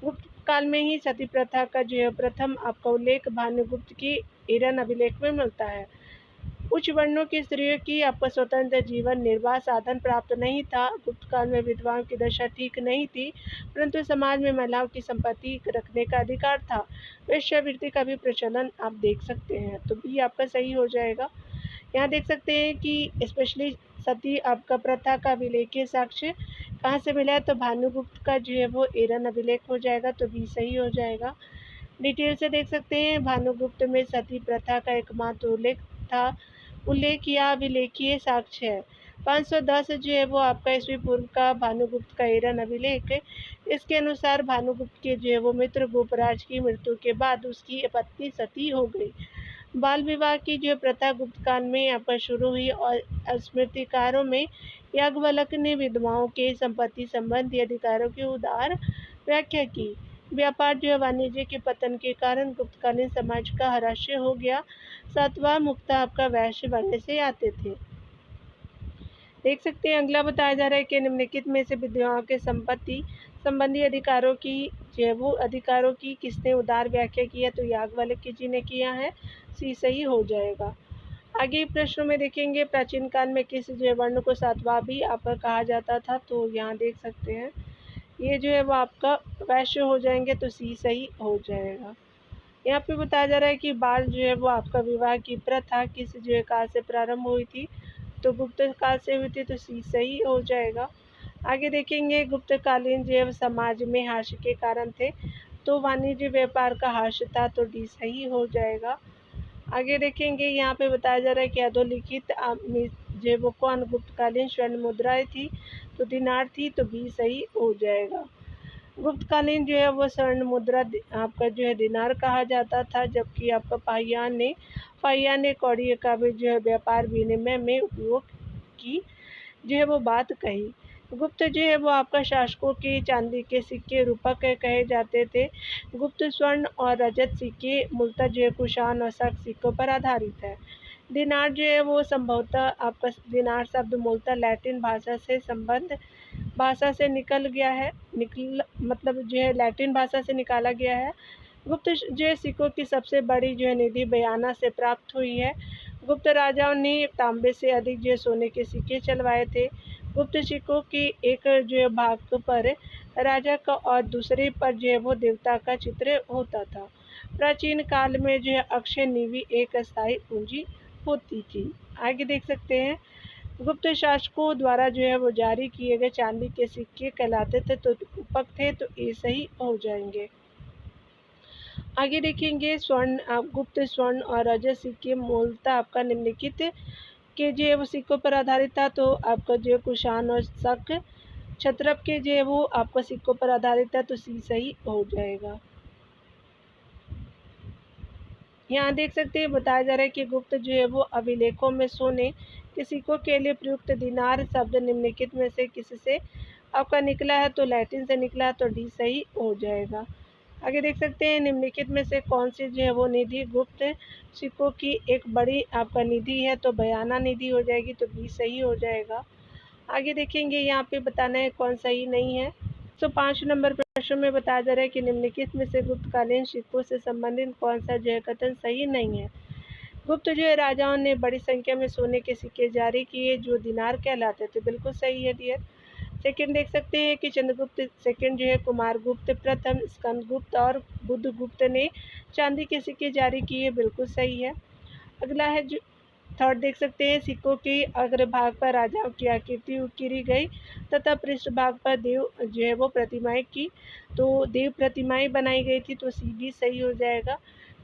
[SPEAKER 1] गुप्त काल में ही सती प्रथा का जो है प्रथम आपका उल्लेख भानुगुप्त की ईरन अभिलेख में मिलता है। उच्च वर्णों की स्त्रियों की आपका स्वतंत्र जीवन निर्वाह साधन प्राप्त नहीं था। गुप्त काल में विधवाओं की दशा ठीक नहीं थी, परंतु समाज में महिलाओं की संपत्ति रखने का अधिकार था। वेश्यावृत्ति का भी प्रचलन आप देख सकते हैं, तो बी आपका सही हो जाएगा। यहाँ देख सकते हैं कि स्पेशली सती आपका प्रथा का अभिलेखीय साक्ष्य कहाँ से मिला है, तो भानुगुप्त का जो है वो ईरन अभिलेख हो जाएगा, तो बी सही हो जाएगा। डिटेल से देख सकते हैं भानुगुप्त में सती प्रथा का एकमात्र उल्लेख या अभिलेखीय साक्ष्य है। 510 जो है वो आपका ईस्वी पूर्व का भानुगुप्त का ईरन अभिलेख है। इसके अनुसार भानुगुप्त के जो है वो मित्र गोपराज की मृत्यु के बाद उसकी पत्नी सती हो गई। बाल विवाह की जो प्रथा गुप्त काल में आपका शुरू हुई और स्मृतिकारों में याज्ञवल्क्य ने विधवाओं के संपत्ति संबंधी अधिकारों की उदार व्याख्या की। व्यापार जो है वाणिज्य के पतन के कारण गुप्तकालीन समाज का ह्रास हो गया। सातवां मुक्ता आपका वैश्य वर्ण से आते थे। देख सकते हैं अगला बताया जा रहा है कि निम्नलिखित में से विधवाओं के संपत्ति संबंधी अधिकारों की किसने उदार व्याख्या की है, तो याज्ञवल्क्य जी ने किया है, सी सही हो जाएगा। आगे प्रश्नों में देखेंगे प्राचीन काल में किस जो वर्ण को सातवां भी आपका कहा जाता था, तो यहाँ देख सकते हैं ये जो है वो आपका वैश्य हो जाएंगे, तो सी सही हो जाएगा। यहाँ पे बताया जा रहा है कि बाल जो है वो आपका विवाह की प्रथा किस जो है काल से प्रारंभ हुई थी, तो गुप्त काल से हुई थी, तो सी सही हो जाएगा। आगे देखेंगे गुप्तकालीन जो है समाज में हर्ष के कारण थे, तो वाणिज्य व्यापार का हर्ष था, तो डी सही हो जाएगा। आगे देखेंगे यहाँ पे बताया जा रहा है कि अधोलिखित जो है वो कौन गुप्तकालीन स्वर्ण मुद्राएं थी, तो दिनार थी, तो बी सही हो जाएगा। गुप्तकालीन जो है वो स्वर्ण मुद्रा आपका जो है दिनार कहा जाता था, जबकि आपका फाहियान ने कौड़ियों का भी जो है व्यापार विनिमय में उपयोग की जो है वो बात कही। गुप्त जो है वो आपका शासकों के चांदी के सिक्के रूपक कहे जाते थे। गुप्त स्वर्ण और रजत सिक्के मूलतः जो है कुषाण और शक सिक्कों पर आधारित है। दिनार जो है वो संभवतः आपका दिनार शब्द मूलतः लैटिन भाषा से निकल गया है, मतलब जो है लैटिन भाषा से निकाला गया है। गुप्त जो है सिक्कों की सबसे बड़ी जो है निधि बयाना से प्राप्त हुई है। गुप्त राजाओं ने तांबे से अधिक जो है सोने के सिक्के चलवाए थे। गुप्त सिक्कों की एक जो है भाग पर राजा का और दूसरे पर जो है वो देवता का चित्र होता था। प्राचीन काल में जो है अक्षय निधि एक अस्थायी पूंजी होती थी। आगे देख सकते हैं, गुप्त शासकों द्वारा जो है वो जारी किए गए चांदी के सिक्के कहलाते थे, तो रूपक थे, तो ये सही हो जाएंगे। आगे देखेंगे स्वर्ण, गुप्त स्वर्ण और रजत सिक्के मूलतः आपका निम्नलिखित के जो है वो सिक्कों पर आधारित था। तो आपका जो है कुषाण और शक क्षत्रप के जो है वो आपका सिक्कों पर आधारित था, तो सी सही हो जाएगा। यहाँ देख सकते हैं बताया जा रहा है कि गुप्त जो है वो अभिलेखों में सोने के सिक्कों के लिए प्रयुक्त दिनार शब्द निम्नलिखित में से किससे आपका निकला है, तो लैटिन से निकला है, तो डी सही हो जाएगा। आगे देख सकते हैं निम्नलिखित में से कौन सी जो है वो निधि गुप्त सिक्कों की एक बड़ी आपका निधि है, तो बयाना निधि हो जाएगी, तो बी सही हो जाएगा। आगे देखेंगे यहाँ पे बताना है कौन सही नहीं है। तो 5 नंबर प्रश्न में बताया जा रहा है कि निम्नलिखित में से गुप्तकालीन सिक्कों से संबंधित कौन सा जो है कथन सही नहीं है। गुप्त जो है राजाओं ने बड़ी संख्या में सोने के सिक्के जारी किए जो दिनार कहलाते थे, बिल्कुल सही है डियर। सेकंड देख सकते हैं कि चंद्रगुप्त सेकंड जो है कुमारगुप्त प्रथम स्कंदगुप्त और बुद्धगुप्त ने चांदी के सिक्के जारी किए, बिल्कुल सही है। अगला है जो थर्ड देख सकते हैं, सिक्कों के अग्रभाग पर राजाओं की आकृति उकेरी गई तथा पृष्ठभाग पर देव जो है वो प्रतिमाएं की, तो देव प्रतिमाएं बनाई गई थी, तो सी भी सही हो जाएगा।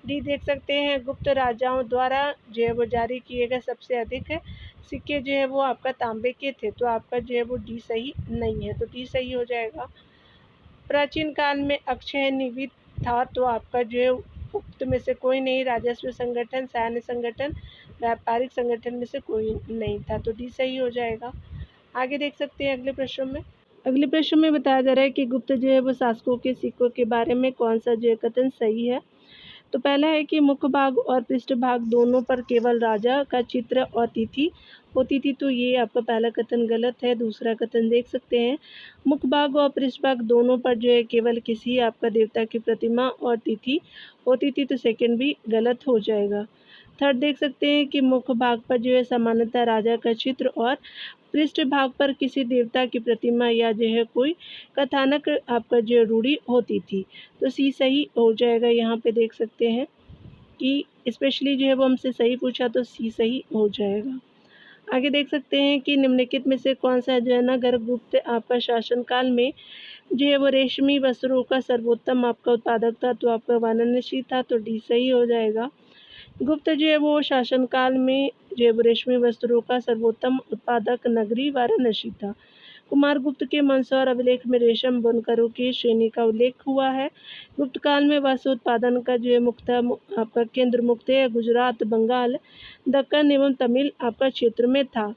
[SPEAKER 1] डी देख सकते हैं गुप्त राजाओं द्वारा जो है वो जारी किए गए सबसे अधिक सिक्के जो है वो आपका तांबे के थे, तो आपका जो है वो डी सही नहीं है, तो डी सही हो जाएगा। प्राचीन काल में अक्षय निधि था, तो आपका जो है उक्त में से कोई नहीं, राजस्व संगठन, सैन्य संगठन, व्यापारिक संगठन में से कोई नहीं था, तो डी सही हो जाएगा। आगे देख सकते हैं अगले प्रश्न में। अगले प्रश्न में बताया जा रहा है कि गुप्त जो है वो शासकों के सिक्कों के बारे में कौन सा जो है कथन सही है। तो पहला है कि मुख्य भाग और पृष्ठभाग दोनों पर केवल राजा का चित्र और तिथि होती थी, तो ये आपका पहला कथन गलत है। दूसरा कथन देख सकते हैं, मुख्य भाग और पृष्ठभाग दोनों पर जो है केवल किसी आपका देवता की प्रतिमा और तिथि होती थी, तो सेकंड भी गलत हो जाएगा। थर्ड देख सकते हैं कि मुख्य भाग पर जो है सामान्यतः राजा का चित्र और पृष्ठभाग पर किसी देवता की प्रतिमा या जो है कोई कथानक आपका जो रूढ़ी होती थी, तो सी सही हो जाएगा। यहाँ पे देख सकते हैं कि स्पेशली जो है वो हमसे सही पूछा, तो सी सही हो जाएगा। आगे देख सकते हैं कि निम्नलिखित में से कौन सा जो है ना गुप्त आपका शासनकाल में जो है वो रेशमी वस्त्रों का सर्वोत्तम आपका उत्पादक था, तो आपका वाराणसी था, तो डी सही हो जाएगा। गुप्त जो है वो शासनकाल में जो है वो रेशमी वस्त्रों का सर्वोत्तम उत्पादक नगरी वाराणसी था। कुमारगुप्त के मंदसौर अभिलेख में रेशम बुनकरों की श्रेणी का उल्लेख हुआ है। गुप्त काल में वस्त्र उत्पादन का जो है मुख्य आपका केंद्र मुख्यतः गुजरात, बंगाल, दक्कन एवं तमिल आपका क्षेत्र में था।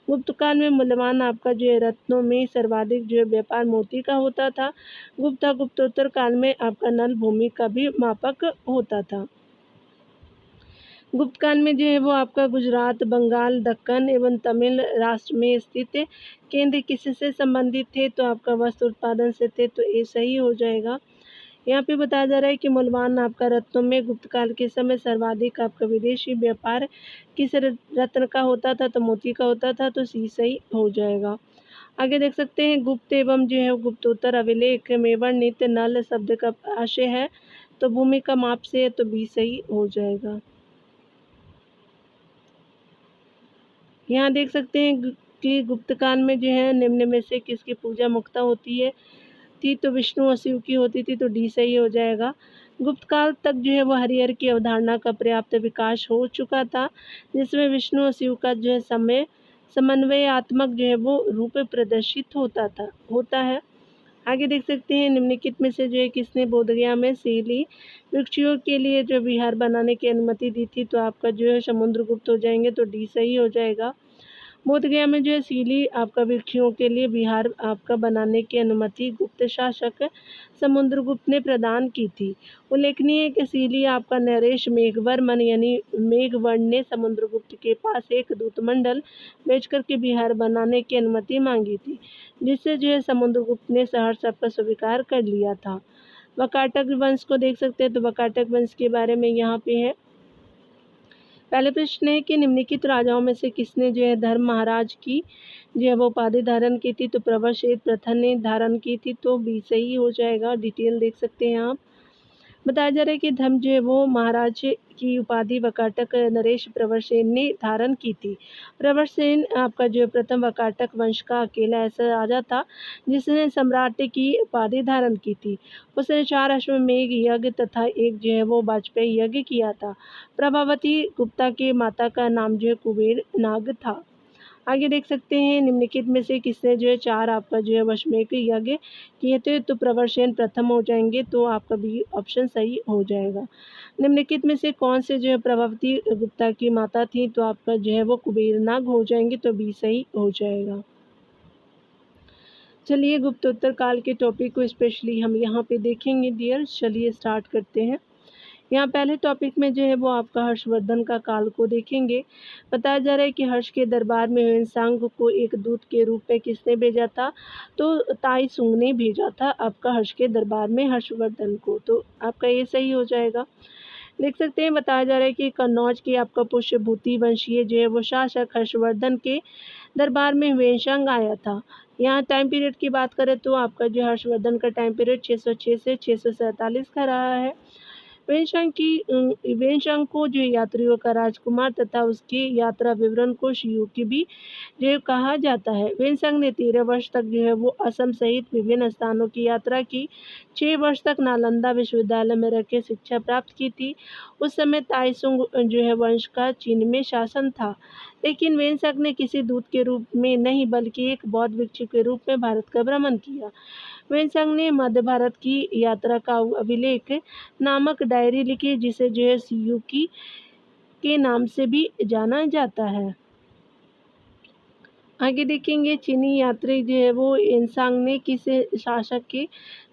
[SPEAKER 1] गुप्त काल में मूल्यवान आपका जो है रत्नों में सर्वाधिक जो है व्यापार मोती का होता था। गुप्तोत्तर काल में आपका नल भूमि का भी मापक होता था। गुप्त काल में जो है वो आपका गुजरात, बंगाल, दक्कन एवं तमिल राष्ट्र में स्थित केंद्र किससे संबंधित थे, तो आपका वस्त्र उत्पादन से थे, तो ये सही हो जाएगा। यहाँ पे बताया जा रहा है कि मूल्यवान आपका रत्नों में गुप्त काल के समय सर्वाधिक आपका विदेशी व्यापार किस रत्न का होता था, तो मोती का होता था, तो सी सही हो जाएगा। आगे देख सकते हैं गुप्त एवं जो है गुप्तोत्तर अभिलेख में वर्णित नल शब्द का आशय है, तो भूमि का माप से, तो बी सही हो जाएगा। यहाँ देख सकते हैं कि गुप्त काल में जो है निम्न में से किसकी पूजा मुख्यतः होती है थी, तो विष्णु और शिव की होती थी, तो डी सही हो जाएगा। गुप्त काल तक जो है वो हरिहर की अवधारणा का पर्याप्त विकास हो चुका था, जिसमें विष्णु और शिव का जो है समन्वयात्मक जो है वो रूप प्रदर्शित होता है। आगे देख सकते हैं निम्नलिखित में से जो है किसने बोधगया में सीली वृक्षियों के लिए जो विहार बनाने की अनुमति दी थी, तो आपका जो है समुद्रगुप्त हो जाएंगे, तो डी सही हो जाएगा। बोधगया में जो है सीली आपका वृक्षियों के लिए विहार आपका बनाने की अनुमति गुप्त शासक समुद्रगुप्त ने प्रदान की थी। उल्लेखनीय है कि सीली आपका नरेश मेघवर्मन यानी मेघवर्ण ने समुद्रगुप्त के पास एक दूतमंडल भेजकर के विहार बनाने की अनुमति मांगी थी, जिससे जो है समुद्रगुप्त ने सहर्ष आपका स्वीकार कर लिया था। वाकाटक वंश को देख सकते हैं, तो वाकाटक वंश के बारे में यहाँ पे है। पहले प्रश्न है कि निम्नलिखित राजाओं में से किसने जो है धर्म महाराज की जो है वो उपाधि धारण की थी, तो प्रभाषेठ प्रथम ने धारण की थी, तो बी सही हो जाएगा। डिटेल देख सकते हैं आप। बताया जा रहा है कि धर्म जो है वो महाराज की उपाधि वाकाटक नरेश प्रवरसेन ने धारण की थी। प्रवरसेन आपका जो है प्रथम वाकाटक वंश का अकेला ऐसा राजा था जिसने सम्राट की उपाधि धारण की थी। उसने 4 अश्वमेध यज्ञ तथा एक जो है वो वाजपेयी यज्ञ किया था। प्रभावती गुप्ता के माता का नाम जो है कुबेर नाग था। आगे देख सकते हैं निम्नलिखित में से किसने जो है 4 आपका जो है वशमेव यज्ञ किए थे, तो प्रवरसेन प्रथम हो जाएंगे, तो आपका बी ऑप्शन सही हो जाएगा। निम्नलिखित में से कौन से जो है प्रभावती गुप्ता की माता थी, तो आपका जो है वो कुबेरनाग हो जाएंगे, तो बी सही हो जाएगा। चलिए गुप्तोत्तर काल के टॉपिक को स्पेशली हम यहाँ पे देखेंगे डियर। चलिए स्टार्ट करते हैं। यहाँ पहले टॉपिक में जो है वो आपका हर्षवर्धन का काल को देखेंगे। बताया जा रहा है कि हर्ष के दरबार में ह्वेनसांग को एक दूत के रूप में किसने भेजा था, तो ताई सुंग ने भेजा था आपका हर्ष के दरबार में हर्षवर्धन को, तो आपका ये सही हो जाएगा। देख सकते हैं बताया जा रहा है कि कन्नौज की आपका पुष्यभूति वंशीय जो है वो शासक हर्षवर्धन के दरबार में ह्वेनसांग आया था। यहाँ टाइम पीरियड की बात करें तो आपका जो हर्षवर्धन का टाइम पीरियड 606 से 647 का रहा है। वेनशांग को जो यात्रियों का राजकुमार तथा उसकी यात्रा विवरण को शियुकी भी जो कहा जाता है। वेनशांग ने 13 वर्ष तक जो है वो असम सहित विभिन्न स्थानों की यात्रा की। 6 वर्ष तक नालंदा विश्वविद्यालय में रहकर शिक्षा प्राप्त की थी। उस समय ताइसुंग जो है वंश का चीन में शासन था, लेकिन वेनशांग ने किसी दूत के रूप में नहीं बल्कि एक बौद्ध भिक्षु के रूप में भारत का भ्रमण किया। वेनसांग ने मध्य भारत की यात्रा का अभिलेख नामक डायरी लिखी, जिसे जो है सियुकी के नाम से भी जाना जाता है। आगे देखेंगे चीनी यात्री जो है वो वेनसांग ने किस शासक के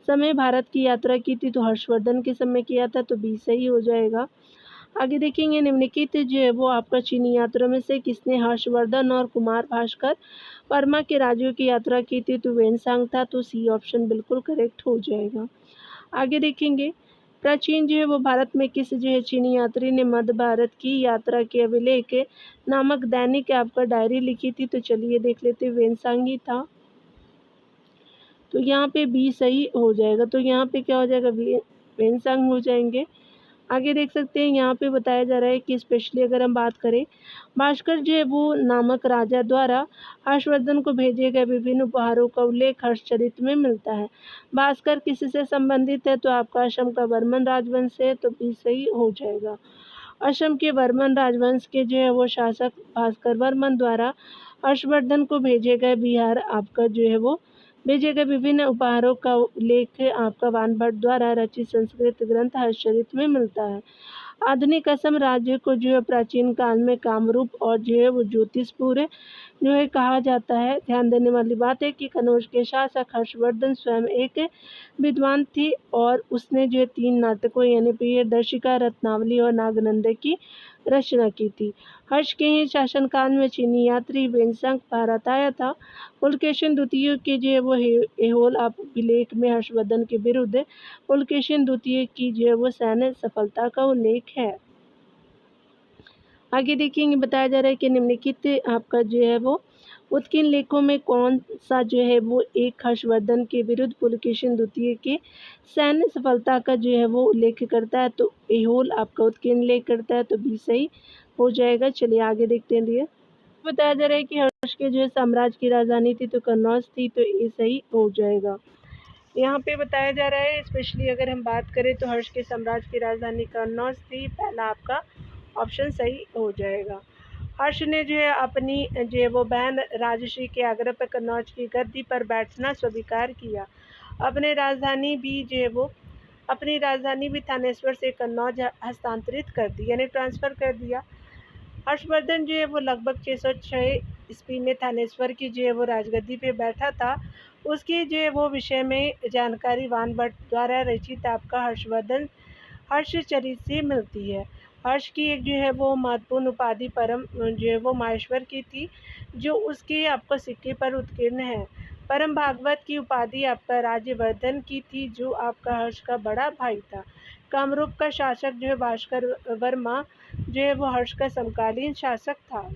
[SPEAKER 1] समय भारत की यात्रा की थी, तो हर्षवर्धन के समय किया था, तो बी सही हो जाएगा। आगे देखेंगे निम्नलिखित जो है वो आपका चीनी यात्रा में से किसने हर्षवर्धन और कुमार भास्कर वर्मा के राज्यों की यात्रा की थी, तो वेनसांग था, तो सी ऑप्शन बिल्कुल करेक्ट हो जाएगा। आगे देखेंगे प्राचीन जो है वो भारत में किस जो है चीनी यात्री ने मध्य भारत की यात्रा के अभिलेख नामक दैनिक आपका डायरी लिखी थी, तो चलिए देख लेते हैं, वेनसांग ही था, तो यहाँ पे बी सही हो जाएगा। तो यहाँ पे क्या हो जाएगा, वेनसांग हो जाएंगे। आगे देख सकते हैं यहाँ पे बताया जा रहा है कि स्पेशली अगर हम बात करें भास्कर जो है वो नामक राजा द्वारा हर्षवर्धन को भेजे गए विभिन्न उपहारों का उल्लेख हर्षचरित में मिलता है। भास्कर किसी से संबंधित है, तो आपका असम का वर्मन राजवंश है, तो भी सही हो जाएगा। असम के वर्मन राजवंश के जो है वो शासक भास्कर वर्मन द्वारा हर्षवर्धन को भेजे गए बिहार आपका जो है वो भेजे गए विभिन्न उपहारों का उल्लेख आपका वानभट्ट द्वारा रचित संस्कृत ग्रंथ हर्षचरित में मिलता है। आधुनिक असम राज्य को जो है प्राचीन काल में कामरूप और जो है वो ज्योतिषपुर जो है कहा जाता है। ध्यान देने वाली बात है कि कनौज के शासक हर्षवर्धन स्वयं एक विद्वान थी और उसने जो है 3 नाटकों यानी प्रियदर्शिका, रत्नावली और नागनंदा की रचना की थी। हर्ष के ही शासनकाल में चीनी यात्री वेनसांग भारत आया था। पुलकेशिन द्वितीय के जो है वो ऐहोल अभिलेख में हर्षवर्धन के विरुद्ध पुलकेशिन द्वितीय की जो है वो सैन्य सफलता का उल्लेख है। आगे देखेंगे बताया जा रहा है कि निम्नलिखित आपका जो है वो उत्कीर्ण लेखों में कौन सा जो है वो एक हर्षवर्धन के विरुद्ध पुलकेशिन द्वितीय के सैन्य सफलता का जो है वो उल्लेख करता है, तो ऐहोल आपका उत्कीर्ण लेख करता है, तो बी सही हो जाएगा। चलिए आगे देखते हैं डियर। बताया जा रहा है कि हर्ष के जो है साम्राज्य की राजधानी थी तो कन्नौज थी, तो ये सही हो जाएगा। यहाँ पे बताया जा रहा है स्पेशली अगर हम बात करें तो हर्ष के साम्राज्य की राजधानी कन्नौज थी, पहला आपका ऑप्शन सही हो जाएगा। हर्ष ने जो है अपनी जो है वो बहन राजश्री के आग्रह पर कन्नौज की गद्दी पर बैठना स्वीकार किया। अपनी राजधानी भी थानेश्वर से कन्नौज हस्तांतरित कर दी यानी ट्रांसफ़र कर दिया। हर्षवर्धन जो है वो लगभग 606 ईस्वी में थानेश्वर की जो है वो राजगद्दी पे बैठा था। उसके जो है वो विषय में जानकारी वानभट्ट द्वारा रचित आपका हर्षवर्धन हर्षचरित से मिलती है। हर्ष की एक जो है वो महत्वपूर्ण उपाधि परम जो है वो माहेश्वर की थी, जो उसके आपको सिक्के पर उत्कीर्ण है। परम भागवत की उपाधि आपका राज्यवर्धन की थी, जो आपका हर्ष का बड़ा भाई था। कामरूप का शासक जो है भास्कर वर्मा जो है वो हर्ष का समकालीन शासक था।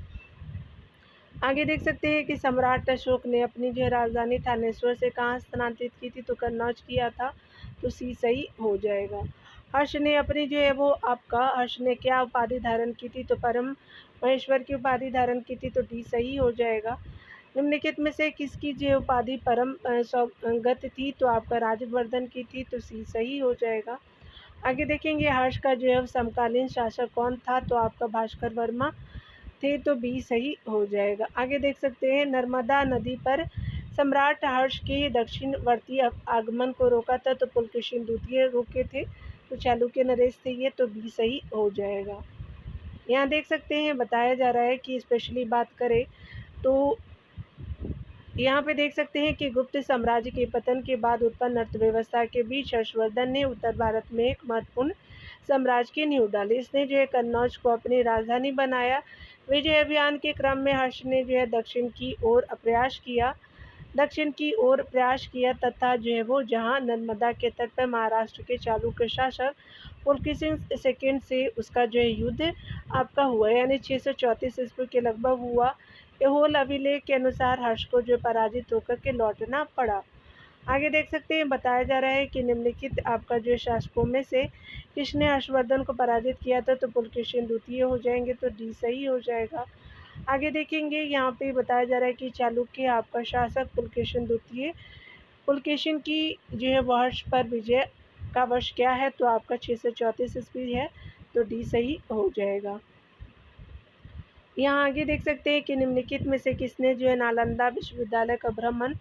[SPEAKER 1] आगे देख सकते हैं कि सम्राट अशोक ने अपनी जो है राजधानी थानेश्वर से कहाँ स्थानांतरित की थी, तो कन्नौज किया था, तो सी सही हो जाएगा। हर्ष ने अपनी जो है वो आपका हर्ष ने क्या उपाधि धारण की थी, तो परम महेश्वर की उपाधि धारण की थी, तो डी सही हो जाएगा। निम्नलिखित में से किसकी जो उपाधि परम सौगत थी, तो आपका राजवर्धन की थी, तो सी सही हो जाएगा। आगे देखेंगे हर्ष का जो है समकालीन शासक कौन था, तो आपका भास्कर वर्मा थे, तो बी सही हो जाएगा। आगे देख सकते हैं नर्मदा नदी पर सम्राट हर्ष के दक्षिणवर्ती आगमन को रोका था, तो पुलकेशिन द्वितीय रोके थे, तो चालुक्य नरेश थे ये, तो बी सही हो जाएगा। यहाँ देख सकते हैं बताया जा रहा है कि स्पेशली बात करें तो यहाँ पे देख सकते हैं कि गुप्त साम्राज्य के पतन के बाद उत्पन्न अर्थव्यवस्था के बीच हर्षवर्धन ने उत्तर भारत में एक महत्वपूर्ण साम्राज्य की नींव डाली। इसने जो है कन्नौज को अपनी राजधानी बनाया। विजय अभियान के क्रम में हर्ष ने जो है दक्षिण की ओर प्रयास किया तथा जो है वो जहाँ नर्मदा के तट पर महाराष्ट्र के चालुक्य शासक पुलकेशिन सेकंड से उसका जो है युद्ध आपका हुआ, यानी 634 ईस्वी के लगभग हुआ। एहोल अभिलेख के अनुसार हर्ष को जो पराजित होकर के लौटना पड़ा। आगे देख सकते हैं बताया जा रहा है कि निम्नलिखित आपका जो शासकों में से किसने हर्षवर्धन को पराजित किया था, तो पुलकेशिन द्वितीय हो जाएंगे, तो डी सही हो जाएगा। आगे देखेंगे यहाँ पे बताया जा रहा है कि चालुक्य आपका शासक पुलकेशिन द्वितीय, पुलकेशिन की जो है वर्ष पर विजय का वर्ष क्या है, तो आपका 634 ईस्वी है, तो डी सही हो जाएगा। यहाँ आगे देख सकते हैं कि निम्नलिखित में से किसने जो है नालंदा विश्वविद्यालय का भ्रमण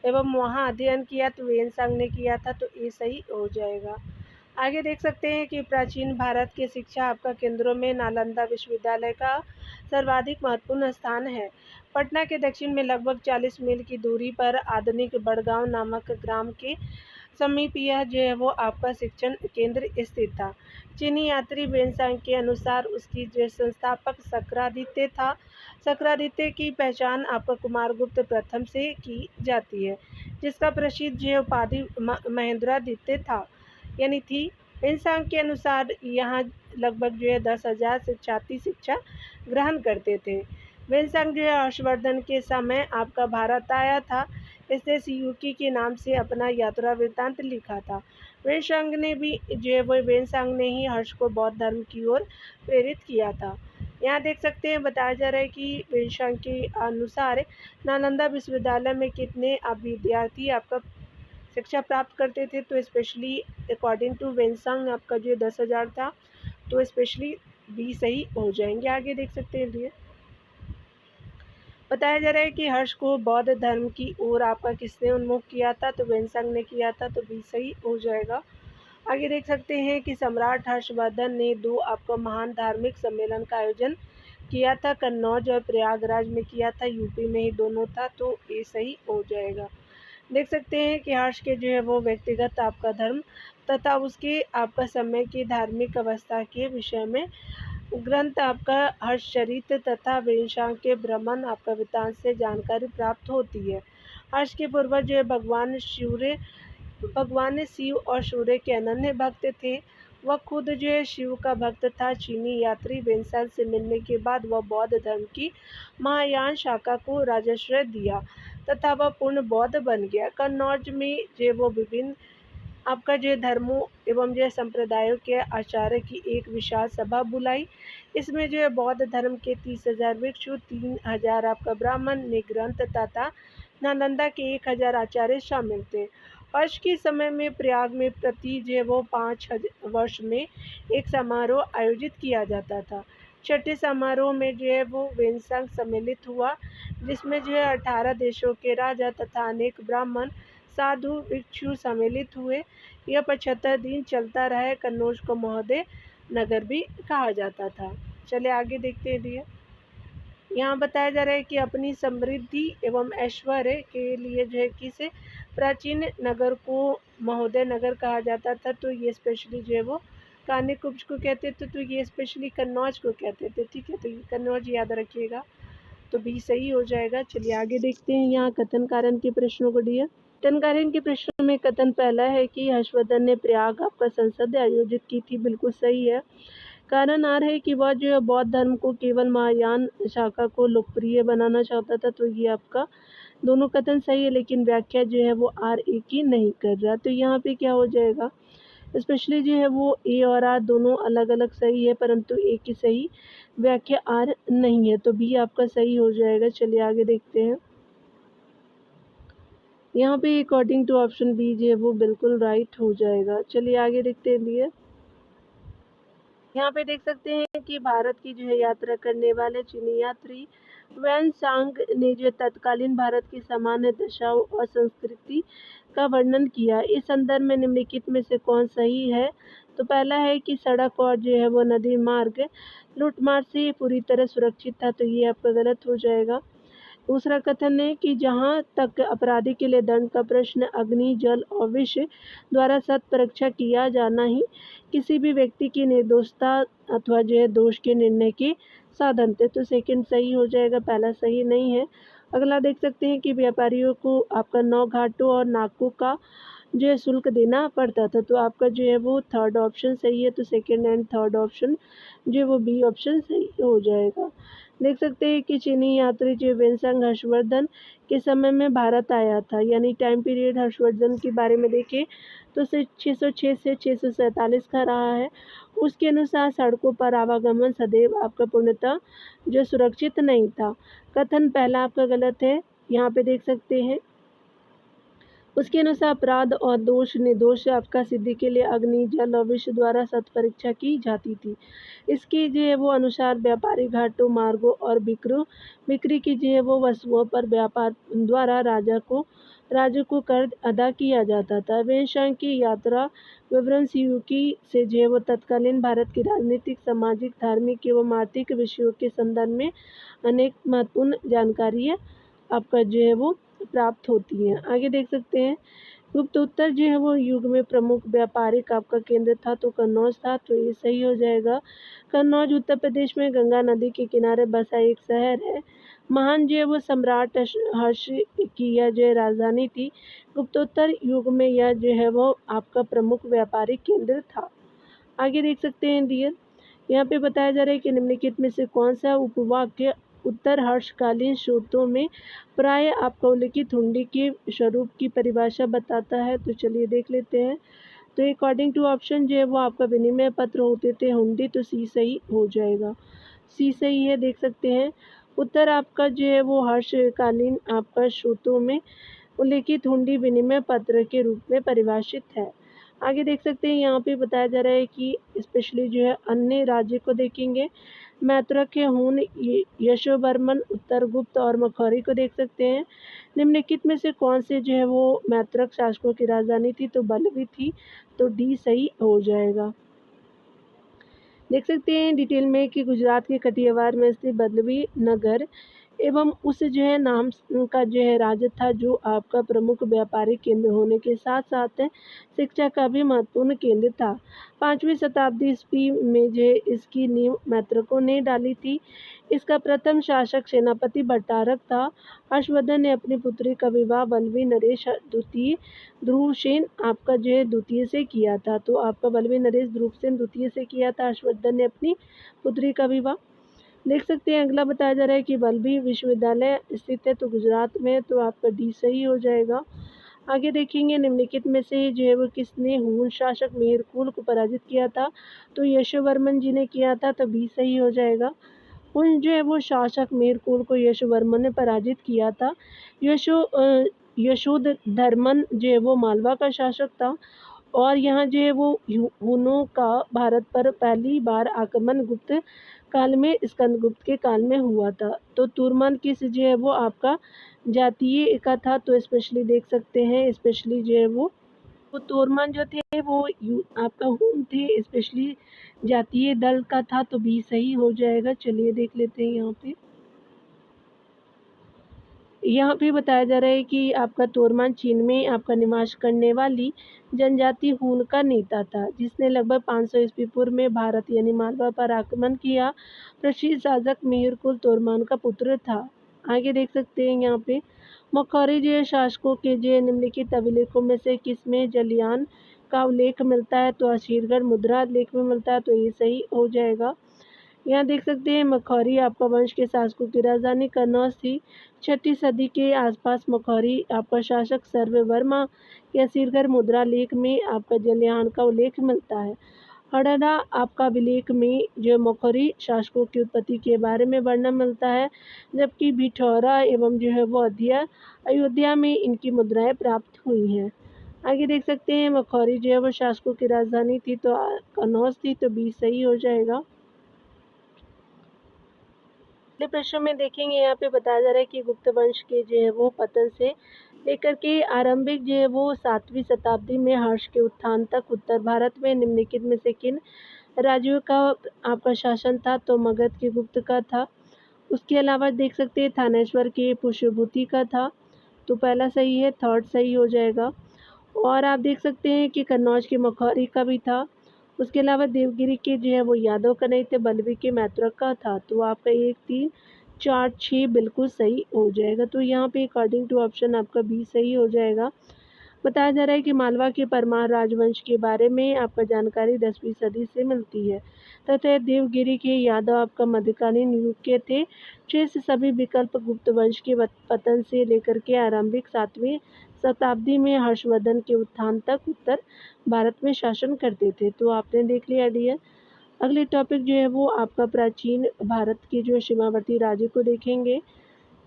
[SPEAKER 1] एवं वहाँ अध्ययन किया, तो वेनसांग ने किया था, तो ए सही हो जाएगा। आगे देख सकते हैं कि प्राचीन भारत के शिक्षा आपका केंद्रों में नालंदा विश्वविद्यालय का सर्वाधिक महत्वपूर्ण स्थान है। पटना के दक्षिण में लगभग 40 मील की दूरी पर आधुनिक बड़गांव नामक ग्राम के समीप यह जो है वो आपका शिक्षण केंद्र स्थित था। चीनी यात्री वेनसांग के अनुसार उसकी जो संस्थापक सक्रादित्य था। सक्रादित्य की पहचान आपका कुमारगुप्त प्रथम से की जाती है, जिसका प्रसिद्ध जो उपाधि महेंद्रादित्य था यानी थी। वेनसांग के अनुसार यहाँ लगभग जो है 10,000 शिक्षार्थी शिक्षा ग्रहण करते थे। वेनसांग जो है हर्षवर्धन के समय आपका भारत आया था, इसने सियुकी के नाम से अपना यात्रा वृत्तांत लिखा था। वेनसांग ने ही हर्ष को बौद्ध धर्म की ओर प्रेरित किया था। यहाँ देख सकते हैं बताया जा रहा है कि वेनसांग के अनुसार नालंदा विश्वविद्यालय में कितने विद्यार्थी आपका शिक्षा प्राप्त करते थे, तो स्पेशली अकॉर्डिंग टू वेनसांग आपका जो 10,000 था, तो स्पेशली बी सही हो जाएंगे। आगे देख सकते हैं लिए बताया जा रहा है कि हर्ष को बौद्ध धर्म की ओर आपका किसने उन्मुख किया था, तो वेनसांग ने किया था, तो बी सही हो जाएगा। आगे देख सकते हैं कि सम्राट हर्षवर्धन ने 2 आपका महान धार्मिक सम्मेलन का आयोजन किया था, कन्नौज और प्रयागराज में किया था, यूपी में ही दोनों था, तो ए सही हो जाएगा। देख सकते हैं कि हर्ष के जो है वो व्यक्तिगत आपका धर्म तथा उसके आपका समय की धार्मिक अवस्था के विषय में ग्रंथ आपका हर्षचरित तथा वेनसांग के भ्रमण आपका वृत्तांत से जानकारी प्राप्त होती है। हर्ष के पूर्वज जो है भगवान शिव और सूर्य के अनन्य भक्त थे। वह खुद जो है शिव का भक्त था। चीनी यात्री वेनसांग से मिलने के बाद वह बौद्ध धर्म की महायान शाखा को राजाश्रय दिया तथा वह पूर्ण बौद्ध बन गया। कन्नौज में जो वो विभिन्न आपका जो धर्मों एवं जो संप्रदायों के आचार्य की एक विशाल सभा बुलाई। इसमें जो है बौद्ध धर्म के 30,000 भिक्षु, 3,000 आपका ब्राह्मण निग्रंथ तथा नालंदा के 1,000 आचार्य शामिल थे। हर्ष के समय में प्रयाग में प्रति जो वो 5 वर्ष में एक समारोह आयोजित किया जाता था। छठे समारोह में जो है वो वेनसांग सम्मिलित हुआ, जिसमें जो है 18 देशों के राजा तथा अनेक ब्राह्मण साधु भिक्षु सम्मिलित हुए। यह 75 दिन चलता रहा। कन्नौज को महोदय नगर भी कहा जाता था। चलिए आगे देखते हैं। यहाँ बताया जा रहा है कि अपनी समृद्धि एवं ऐश्वर्य के लिए जो है किस प्राचीन नगर को महोदय नगर कहा जाता था, तो ये स्पेशली जो है वो कान्यकुब्ज को कहते थे, तो ये स्पेशली कन्नौज को कहते थे। ठीक है, तो ये कन्नौज याद रखिएगा। तो बी सही हो जाएगा। चलिए आगे देखते हैं यहाँ कथन कारण के प्रश्नों को डियर। कथन कारण के प्रश्नों में कथन पहला है कि हर्षवर्धन ने प्रयाग आपका संसद आयोजित की थी, बिल्कुल सही है। कारण आ रहा है कि वह जो है बौद्ध धर्म को केवल महायान शाखा को लोकप्रिय बनाना चाहता था, तो ये आपका दोनों कथन सही है, लेकिन व्याख्या जो है वो आर ए की नहीं कर रहा। तो यहाँ पे क्या हो जाएगा, स्पेशली जो है वो ए और आर दोनों अलग अलग सही है, परंतु ए की सही व्याख्या आर नहीं है, तो बी आपका सही हो जाएगा। चलिए आगे देखते हैं। यहाँ पे अकॉर्डिंग टू ऑप्शन बी जो है वो बिल्कुल राइट हो जाएगा। चलिए आगे देखते हैं डियर। यहाँ पे देख सकते हैं कि भारत की जो है यात्रा करने वाले चीनी यात्री वैन सांग ने जो तत्कालीन भारत की सामान्य दशाओं और संस्कृति का वर्णन किया। इस संदर्भ में निम्नलिखित में से कौन सही है? तो पहला है कि सड़क और जो है वो नदी मार्ग लूटमार से पूरी तरह सुरक्षित था, तो ये आपका गलत हो जाएगा। दूसरा कथन है कि जहाँ तक अपराधी के लिए दंड का प्रश्न, अग्नि, जल और विष द्वारा सत परीक्षा किया जाना ही किसी भी व्यक्ति की निर्दोषता अथवा जो है दोष के निर्णय के साधन थे, तो सेकंड सही हो जाएगा, पहला सही नहीं है। अगला देख सकते हैं कि व्यापारियों को आपका 9 घाटों और नाकों का जो है शुल्क देना पड़ता था, तो आपका जो है वो थर्ड ऑप्शन सही है, तो सेकंड एंड थर्ड ऑप्शन जो है वो बी ऑप्शन सही हो जाएगा। देख सकते हैं कि चीनी यात्री जो वेनसांग हर्षवर्धन के समय में भारत आया था, यानी टाइम पीरियड हर्षवर्धन के बारे में देखें तो 606 से 647 का रहा है। उसके अनुसार सड़कों पर आवागमन सदैव आपका पूर्णतः जो सुरक्षित नहीं था। कथन पहला आपका गलत है, यहाँ पे देख सकते हैं। उसके अनुसार अपराध और दोष निर्दोष आपका सिद्धि के लिए अग्नि, जल और विष द्वारा सत परीक्षा की जाती थी। इसके जो है वो अनुसार व्यापारी घाटों, मार्गों और बिक्री की जो है वो वस्तुओं पर व्यापार द्वारा राजा को कर अदा किया जाता था। वेनसांग की यात्रा विवरण सीयूकी से जो है वो तत्कालीन भारत की राजनीतिक, सामाजिक, धार्मिक एवं आर्थिक विषयों के संदर्भ में अनेक महत्वपूर्ण जानकारियाँ आपका जो है वो प्राप्त होती हैं। आगे देख सकते हैं, गुप्त उत्तर जो है वो युग में प्रमुख व्यापारिक आपका केंद्र था, तो कन्नौज था, तो ये सही हो जाएगा। कन्नौज उत्तर प्रदेश में गंगा नदी के किनारे बसा एक शहर है। महान जो है वो सम्राट हर्ष की यह जो है राजधानी थी। गुप्तोत्तर युग में यह जो है वो आपका प्रमुख व्यापारिक केंद्र था। आगे देख सकते हैं डियर, यहाँ पे बताया जा रहा है कि निम्नलिखित में से कौन सा उपवाक्य उत्तर हर्षकालीन स्रोतों में प्राय आपका उल्लिखित हुंडी के स्वरूप की परिभाषा बताता है, तो चलिए देख लेते हैं। तो अकॉर्डिंग टू ऑप्शन जो है वो आपका विनिमय पत्र होते थे हुंडी, तो सी सही हो जाएगा, सी सही है। देख सकते हैं उत्तर आपका जो है वो हर्षकालीन आपका स्रोतों में उल्लिखित हुंडी विनिमय पत्र के रूप में परिभाषित है। आगे देख सकते हैं, यहाँ पे बताया जा रहा है कि स्पेशली जो है अन्य राज्य को देखेंगे, मैत्रक है, हून, यशोवर्मन, उत्तर गुप्त और मखौरी को देख सकते हैं। निम्नलिखित में से कौन से जो है वो मैत्रक शासकों की राजधानी थी, तो बल्लभी थी, तो डी सही हो जाएगा। देख सकते हैं डिटेल में कि गुजरात के कठियावाड़ में स्थित बल्लभी नगर एवं उस जो है नाम का जो है राज्य था, जो आपका प्रमुख व्यापारिक केंद्र होने के साथ साथ शिक्षा का भी महत्वपूर्ण केंद्र था। 5वीं शताब्दी ईस्वी में जो है इसकी नींव मैत्रकों ने डाली थी। इसका प्रथम शासक सेनापति भट्टारक था। हर्षवर्धन ने अपनी पुत्री का विवाह बल्लभी नरेश द्वितीय ध्रुवसेन आपका जो है द्वितीय से किया था, तो आपका बल्लभी नरेश ध्रुवसेन द्वितीय से किया था हर्षवर्धन ने अपनी पुत्री का विवाह। देख सकते हैं अगला बताया जा रहा है कि बल्लभी विश्वविद्यालय स्थित है, तो गुजरात में, तो आपका डी सही हो जाएगा। आगे देखेंगे निम्नलिखित में से जो है वो किसने हून शासक मेहरकुल को पराजित किया था, तो यशोवर्मन जी ने किया था, तो बी सही हो जाएगा। हून जो है वो शासक मेहरकुल को यशोवर्मन ने पराजित किया था। यशोधर्मन जो है वो मालवा का शासक था, और यहाँ जो है वो हुनों का भारत पर पहली बार आक्रमण गुप्त काल में स्कंदगुप्त के काल में हुआ था। तो तुर्मान किस जो है वो आपका जातीय का था, तो स्पेशली देख सकते हैं, स्पेशली जो है वो तोरमान जो थे वो आपका हून थे, स्पेशली जातीय दल का था, तो बी सही हो जाएगा। चलिए देख लेते हैं यहाँ पे बताया जा रहा है कि आपका तोरमान चीन में आपका निवास करने वाली जनजाति हून का नेता था, जिसने लगभग 500 ईस्वी पूर्व में भारत यानी मालवा पर आक्रमण किया। प्रसिद्ध शासक मेहरकुल तोरमान का पुत्र था। आगे देख सकते हैं यहाँ पे मौखरी जो है शासकों के जो है निम्नलिखित अभिलेखों में से किसमें जलियान का उल्लेख मिलता है? तो असीरगढ़ मुद्रा लेख में मिलता है, तो ये सही हो जाएगा। यहाँ देख सकते हैं मखौरी आपका वंश के शासकों की राजधानी कन्नौज थी। 6ठी सदी के आसपास मखौरी आपका शासक सर्ववर्मा के असीरगढ़ मुद्रा लेख में आपका जलियान का उल्लेख मिलता है। हड़डा आपका अभिलेख में जो मखौरी शासकों की उत्पत्ति के बारे में वर्णन मिलता है, जबकि भिठौरा एवं जो है वो अयोध्या में इनकी मुद्राएं प्राप्त हुई हैं। आगे देख सकते हैं मखौरी जो है वो शासकों की राजधानी थी, तो कन्नौज थी, तो बी सही हो जाएगा। अगले प्रश्न में देखेंगे, यहाँ पे बताया जा रहा है कि गुप्त वंश के जो है वो पतन से लेकर के आरंभिक जो है वो 7वीं शताब्दी में हर्ष के उत्थान तक उत्तर भारत में निम्नलिखित में से किन राज्यों का आपका शासन था? तो मगध के गुप्त का था। उसके अलावा देख सकते हैं थानेश्वर के पुष्यभूति का था, तो पहला सही है, थर्ड सही हो जाएगा। और आप देख सकते हैं कि कन्नौज के मखौरी का भी था। उसके अलावा देवगिरी के जो है वो यादव का नहीं थे, बल्लवी के मैत्रक का था, तो आपका 1, 3, 4, 6 बिल्कुल सही हो जाएगा। तो यहाँ पे अकॉर्डिंग टू ऑप्शन आपका बी सही हो जाएगा। बताया जा रहा है कि मालवा के परमार राजवंश के बारे में आपका जानकारी 10वीं सदी से मिलती है तथा देवगिरी के यादव आपका मध्यकालीन युग के थे। शेष सभी विकल्प गुप्त वंश के पतन से लेकर के आरंभिक 7वीं शताब्दी में हर्षवर्धन के उत्थान तक उत्तर भारत में शासन करते थे। तो आपने देख लिया डियर। अगले टॉपिक जो है वो आपका प्राचीन भारत के जो सीमावर्ती राज्य को देखेंगे।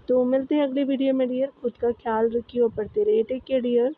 [SPEAKER 1] तो मिलते हैं अगले वीडियो में डियर। खुद का ख्याल रखिए और पढ़ते रहिए। Take care dear.